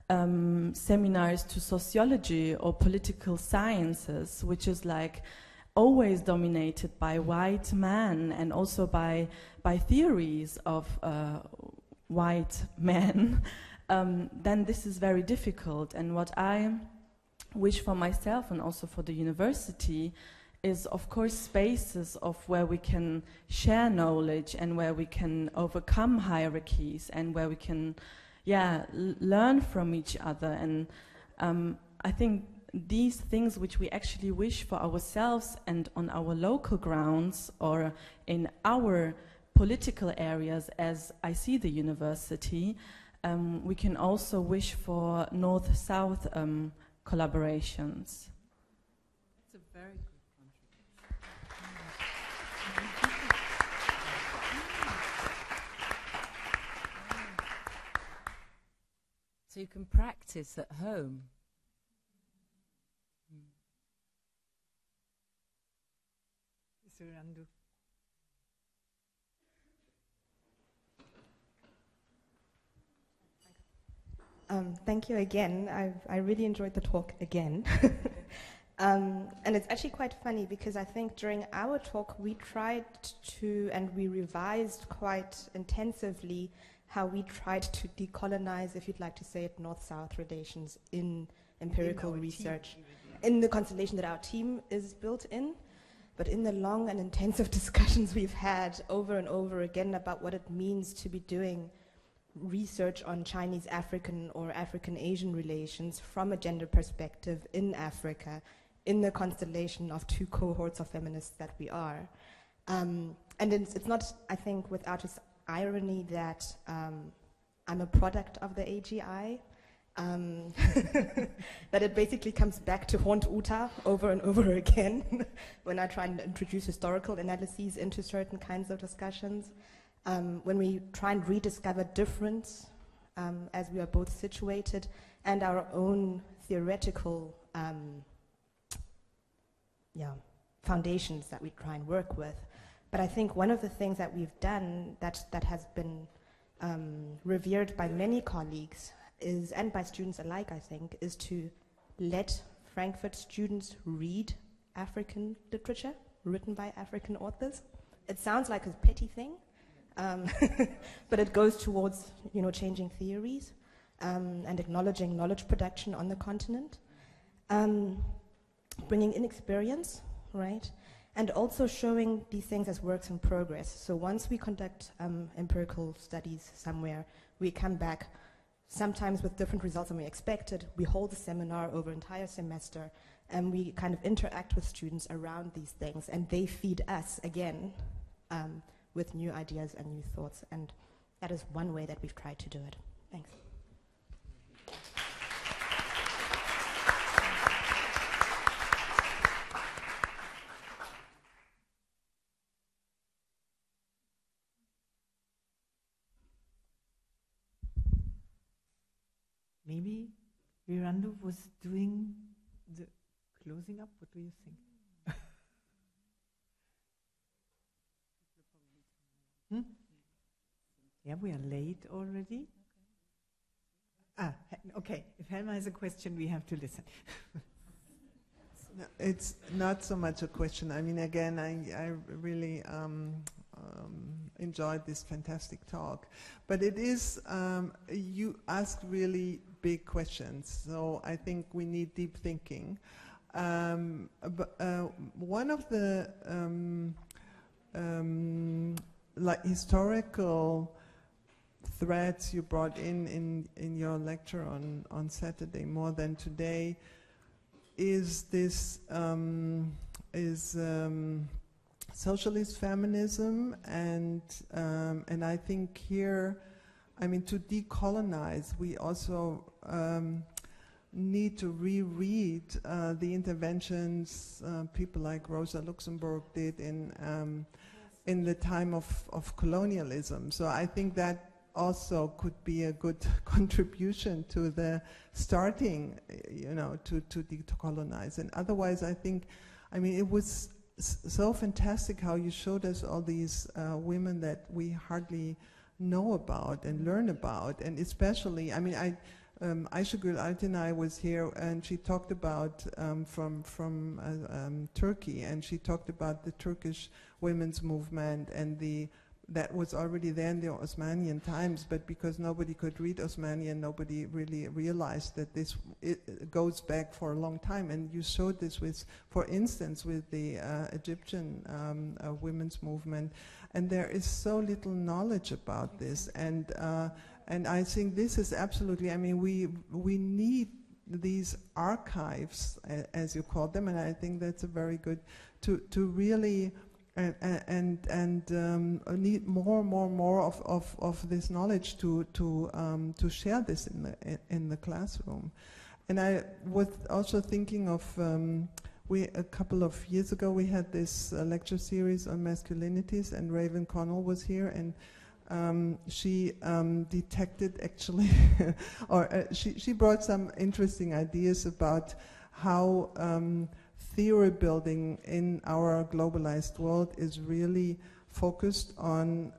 seminars to sociology or political sciences, which is like always dominated by white men and also by theories of white men, then this is very difficult. And what I wish for myself and also for the university is, of course, spaces of where we can share knowledge and where we can overcome hierarchies and where we can learn from each other. And I think these things which we actually wish for ourselves and on our local grounds or in our political areas, as I see the university, we can also wish for North-South collaborations. That's a very good contribution. So you can practice at home. Mr. Randu. Thank you again. I really enjoyed the talk again. And it's actually quite funny because I think during our talk we tried to, and we revised quite intensively how we tried to decolonize, if you'd like to say it, North-South relations in empirical research, in the constellation that our team is built in. But in the long and intensive discussions we've had over and over again about what it means to be doing research on Chinese African or African Asian relations from a gender perspective in Africa, in the constellation of two cohorts of feminists that we are. And it's not, I think, without its irony that I'm a product of the AGI, that it basically comes back to haunt Utta over and over again when I try and introduce historical analyses into certain kinds of discussions. When we try and rediscover difference as we are both situated, and our own theoretical foundations that we try and work with. But I think one of the things that we've done that has been revered by many colleagues is, and by students alike, I think, is to let Frankfurt students read African literature written by African authors. It sounds like a petty thing, but it goes towards, changing theories and acknowledging knowledge production on the continent, bringing in experience, right? And also showing these things as works in progress. So once we conduct empirical studies somewhere, we come back sometimes with different results than we expected. We hold a seminar over an entire semester, and we kind of interact with students around these things, and they feed us again with new ideas and new thoughts. And that is one way that we've tried to do it. Thanks. Maybe Virandu was doing the closing up. What do you think? Yeah, we are late already. Okay. If Helma has a question, we have to listen. No, it's not so much a question. I mean, again, I really enjoyed this fantastic talk. But it is, you asked really big questions. So I think we need deep thinking. But one of the like historical threads you brought in your lecture on Saturday, More Than Today, is this socialist feminism, and I think here, I mean, to decolonize, we also need to reread the interventions people like Rosa Luxemburg did in the time of colonialism. So I think that also could be a good contribution to the starting, to decolonize. And otherwise, I think, I mean, it was so fantastic how you showed us all these women that we hardly know about and learn about. And especially, I mean, Ayşegül Altinay was here, and she talked about from Turkey, and she talked about the Turkish women's movement, and that was already there in the Osmanian times, but because nobody could read Osmanian, nobody really realized that it goes back for a long time. And you showed this with, for instance, with the Egyptian women's movement, and there is so little knowledge about this. And I think this is absolutely, I mean, we need these archives, as you call them, and I think that's a very good, to really, need more of this knowledge to share this in the classroom. And I was also thinking of, a couple of years ago we had this lecture series on masculinities, and Raven Connell was here, and she detected actually, or she brought some interesting ideas about how theory building in our globalized world is really focused on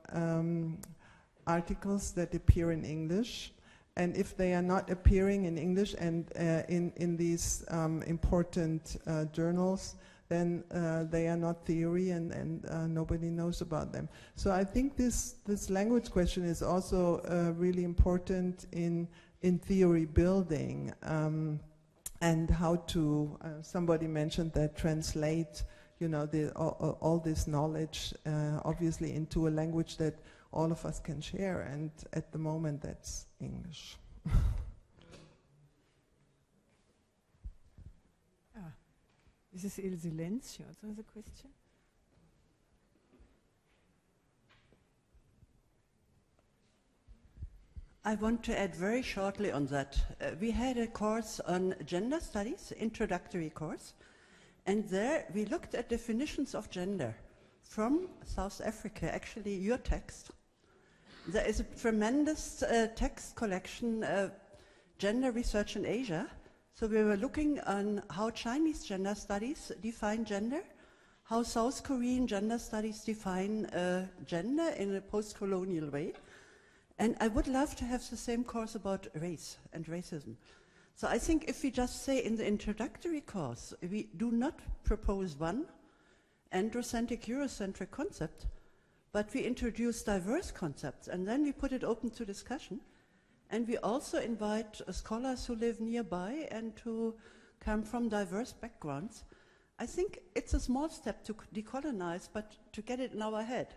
articles that appear in English, and if they are not appearing in English and in these important journals, then they are not theory, and nobody knows about them. So I think this language question is also really important in theory building, and how to, somebody mentioned that, translate, all this knowledge obviously into a language that all of us can share, and at the moment that's English. This is Il Silenzio. There's a question. I want to add very shortly on that. We had a course on gender studies, introductory course, and there we looked at definitions of gender from South Africa, actually your text. There is a tremendous text collection, Gender Research in Asia. So we were looking on how Chinese gender studies define gender, how South Korean gender studies define gender in a post-colonial way. And I would love to have the same course about race and racism. So I think if we just say in the introductory course, we do not propose one androcentric, Eurocentric concept, but we introduce diverse concepts, and then we put it open to discussion. And we also invite scholars who live nearby and who come from diverse backgrounds. I think it's a small step to decolonize, but to get it in our head.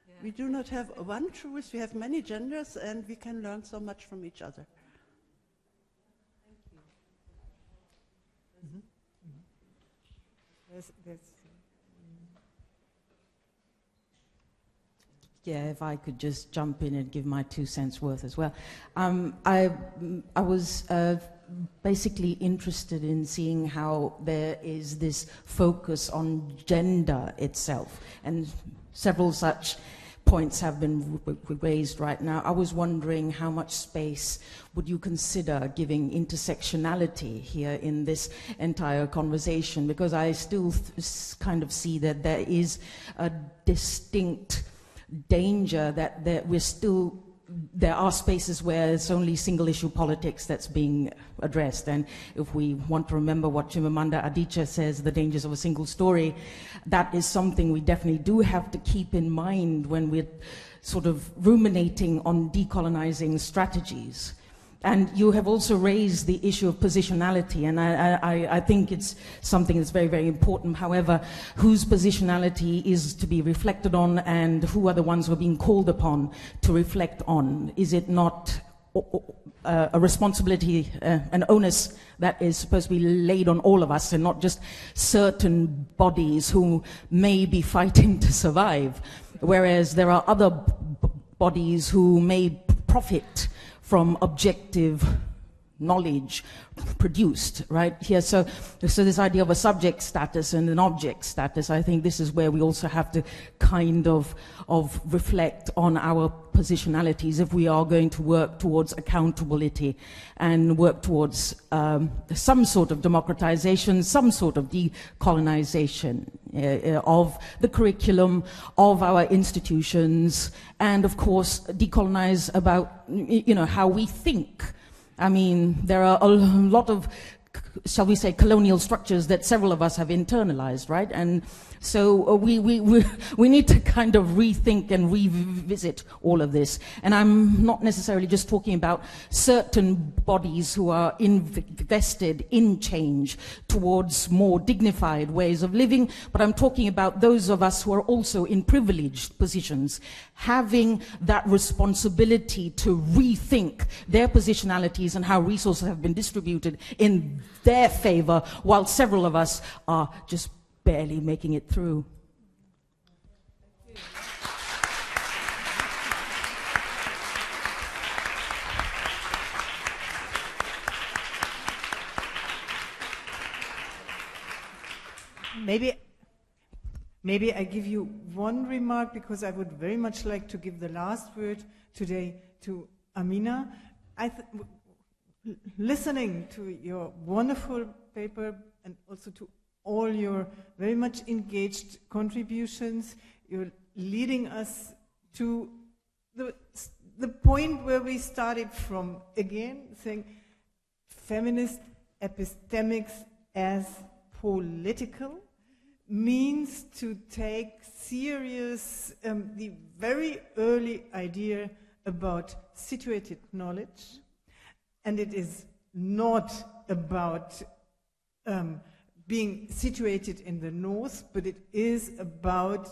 Yeah. We do not have one truth, we have many genders, and we can learn so much from each other. Thank you. Yeah, if I could just jump in and give my 2 cents worth as well. I was basically interested in seeing how there is this focus on gender itself, and several such points have been raised right now. I was wondering how much space would you consider giving intersectionality here in this entire conversation, because I still kind of see that there is a distinct danger that there are spaces where it's only single issue politics that's being addressed. And if we want to remember what Chimamanda Adichie says, the dangers of a single story, that is something we definitely do have to keep in mind when we're sort of ruminating on decolonizing strategies. And you have also raised the issue of positionality, and I think it's something that's very, very important. However, whose positionality is to be reflected on, and who are the ones who are being called upon to reflect on? Is it not a responsibility, an onus that is supposed to be laid on all of us, and not just certain bodies who may be fighting to survive, whereas there are other bodies who may profit from objective knowledge produced, right? Here, so this idea of a subject status and an object status, I think this is where we also have to kind of reflect on our positionalities if we are going to work towards accountability and work towards some sort of democratization, some sort of decolonization of the curriculum, of our institutions, and of course decolonize about, you know, how we think. I mean, there are a lot of, shall we say, colonial structures that several of us have internalized, right? And so we need to kind of rethink and revisit all of this. And I'm not necessarily just talking about certain bodies who are invested in change towards more dignified ways of living, but I'm talking about those of us who are also in privileged positions, having that responsibility to rethink their positionalities and how resources have been distributed in their favor, while several of us are just barely making it through. Maybe I give you one remark, because I would very much like to give the last word today to Amina. Listening to your wonderful paper and also to all your very much engaged contributions, you're leading us to the point where we started from, again, saying feminist epistemics as political means to take serious the very early idea about situated knowledge, and it is not about being situated in the north, but it is about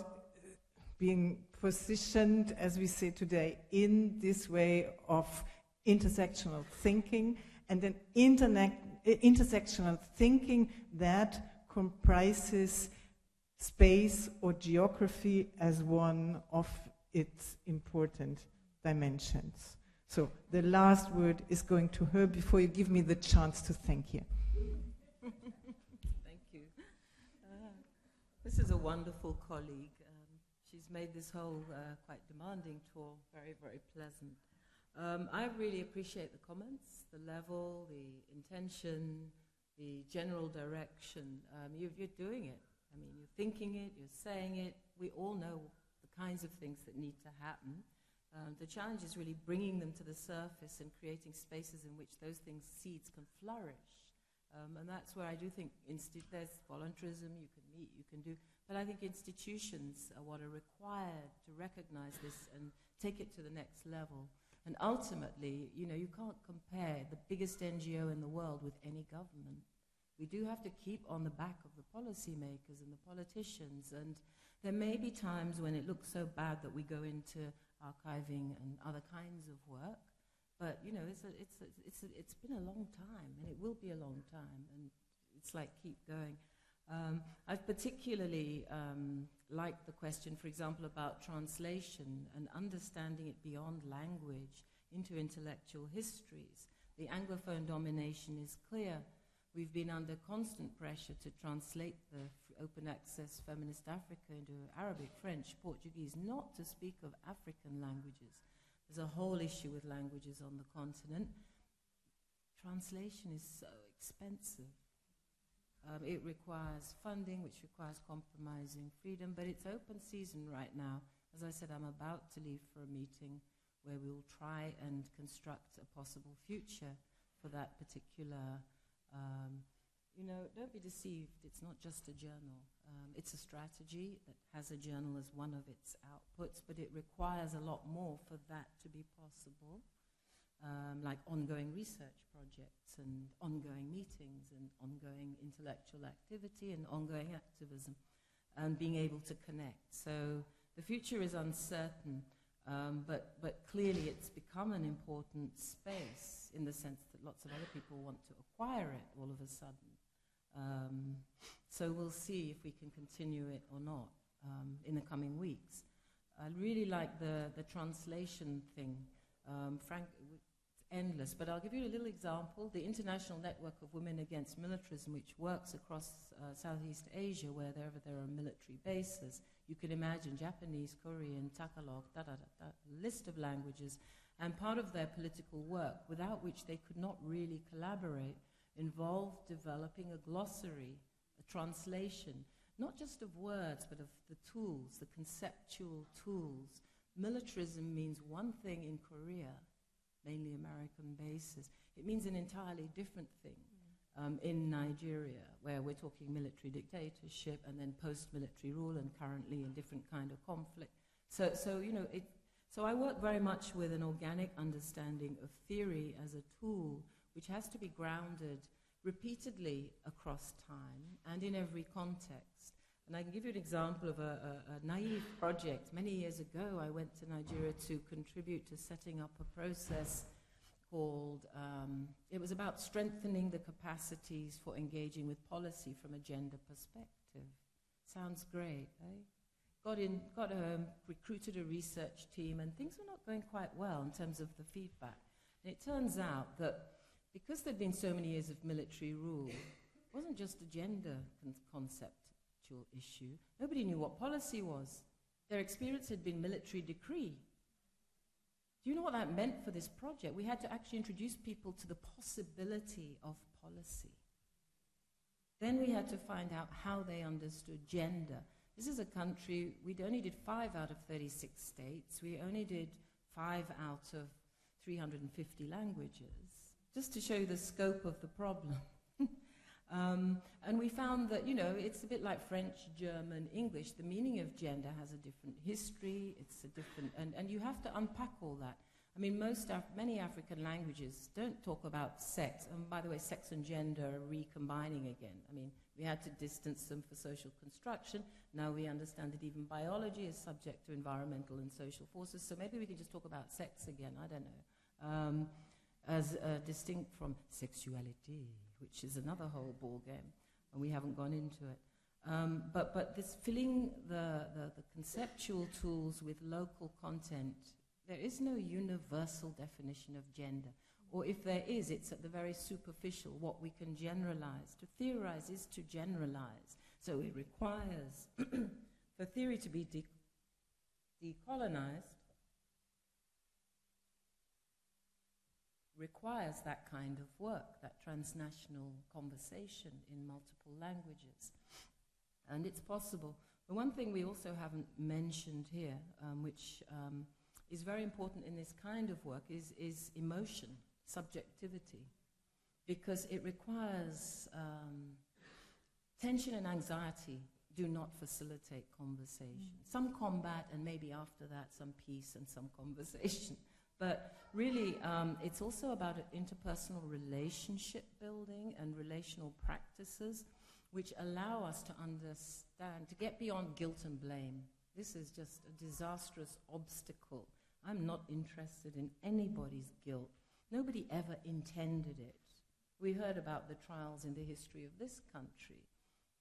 being positioned, as we say today, in this way of intersectional thinking, and an intersectional thinking that comprises space or geography as one of its important dimensions. So the last word is going to her before you give me the chance to thank you. Thank you. This is a wonderful colleague. She's made this whole quite demanding tour very, very pleasant. I really appreciate the comments, the level, the intention, the general direction. You're doing it. I mean, you're thinking it, you're saying it. We all know the kinds of things that need to happen. The challenge is really bringing them to the surface and creating spaces in which those seeds can flourish. And that's where I do think there's voluntarism, you can meet, you can do, but I think institutions are what are required to recognize this and take it to the next level. And ultimately, you know, you can't compare the biggest NGO in the world with any government. We do have to keep on the back of the policymakers and the politicians, and there may be times when it looks so bad that we go into archiving and other kinds of work, but you know, it's been a long time, and it will be a long time, and it's like keep going. I've particularly liked the question, for example, about translation and understanding it beyond language into intellectual histories. The Anglophone domination is clear. We've been under constant pressure to translate the open access Feminist Africa into Arabic, French, Portuguese, not to speak of African languages. There's a whole issue with languages on the continent. Translation is so expensive. It requires funding, which requires compromising freedom, but it's open season right now. As I said, I'm about to leave for a meeting where we'll try and construct a possible future for that particular you know, don't be deceived, it's not just a journal. It's a strategy that has a journal as one of its outputs, but it requires a lot more for that to be possible. like ongoing research projects and ongoing meetings and ongoing intellectual activity and ongoing activism, and being able to connect. So the future is uncertain, but clearly it's become an important space in the sense that lots of other people want to acquire it all of a sudden. So we'll see if we can continue it or not in the coming weeks. I really like the translation thing. Frank, it's endless, but I'll give you a little example. The International Network of Women Against Militarism, which works across Southeast Asia, wherever there are military bases. You can imagine Japanese, Korean, Tagalog, list of languages, and part of their political work, without which they could not really collaborate, involved developing a glossary, a translation, not just of words, but of the tools, the conceptual tools. Militarism means one thing in Korea, mainly American bases. It means an entirely different thing in Nigeria, where we're talking military dictatorship and then post-military rule and currently in different kind of conflict. So you know, so I work very much with an organic understanding of theory as a tool which has to be grounded repeatedly across time and in every context. And I can give you an example of a naive project. Many years ago, I went to Nigeria to contribute to setting up a process called, it was about strengthening the capacities for engaging with policy from a gender perspective. Sounds great, eh? Got home, recruited a research team, and things were not going quite well in terms of the feedback. And it turns out that because there'd been so many years of military rule, it wasn't just a gender conceptual issue. Nobody knew what policy was. Their experience had been military decree. Do you know what that meant for this project? We had to actually introduce people to the possibility of policy. Then we had to find out how they understood gender. This is a country, we only did 5 out of 36 states. We only did 5 out of 350 languages, just to show you the scope of the problem. And we found that, you know, it's a bit like French, German, English. The meaning of gender has a different history. It's a different, and you have to unpack all that. I mean, many African languages don't talk about sex. And by the way, sex and gender are recombining again. I mean, we had to distance them for social construction. Now we understand that even biology is subject to environmental and social forces. So maybe we can just talk about sex again. I don't know. As distinct from sexuality, which is another whole ball game, and we haven't gone into it. But this filling the conceptual tools with local content, there is no universal definition of gender. Or if there is, it's at the very superficial, what we can generalize. To theorize is to generalize. So it requires, for theory to be decolonized, requires that kind of work, that transnational conversation in multiple languages. And it's possible. The one thing we also haven't mentioned here, which is very important in this kind of work, is emotion, subjectivity, because it requires tension and anxiety do not facilitate conversation. Some combat, and maybe after that some peace and some conversation. But really, it's also about interpersonal relationship building and relational practices which allow us to understand, to get beyond guilt and blame. This is just a disastrous obstacle. I'm not interested in anybody's guilt. Nobody ever intended it. We heard about the trials in the history of this country.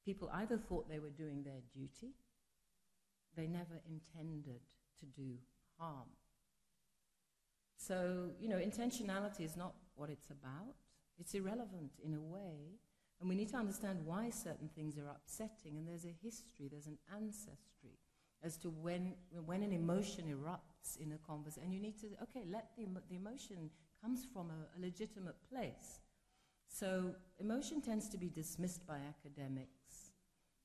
People either thought they were doing their duty, they never intended to do harm. So, you know, intentionality is not what it's about. It's irrelevant in a way. And we need to understand why certain things are upsetting. And there's a history, there's an ancestry as to when an emotion erupts in a conversation. And you need to, okay, let the emotion comes from a legitimate place. So emotion tends to be dismissed by academics.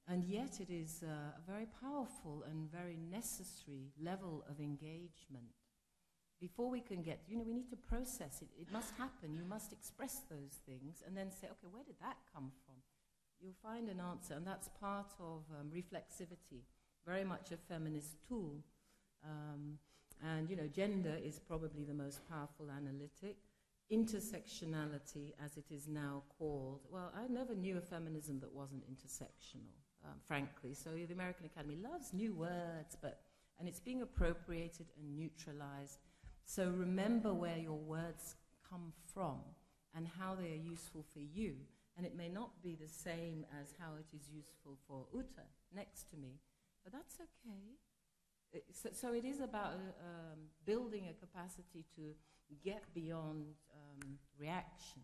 And yet it is a very powerful and very necessary level of engagement. Before we can get, you know, we need to process it. It must happen. You must express those things and then say, okay, where did that come from? You'll find an answer, and that's part of reflexivity, very much a feminist tool. And, you know, gender is probably the most powerful analytic. Intersectionality, as it is now called, well, I never knew a feminism that wasn't intersectional, frankly. So the American Academy loves new words, and it's being appropriated and neutralized. So remember where your words come from and how they are useful for you. And it may not be the same as how it is useful for Utta next to me, but that's okay. So it is about building a capacity to get beyond reaction,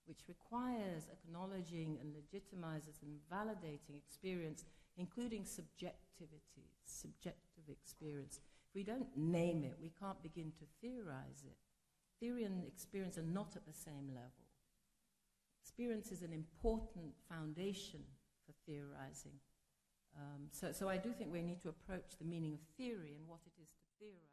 which requires acknowledging and legitimizes and validating experience, including subjectivity, subjective experience. If we don't name it, we can't begin to theorize it. Theory and experience are not at the same level. Experience is an important foundation for theorizing. So I do think we need to approach the meaning of theory and what it is to theorize.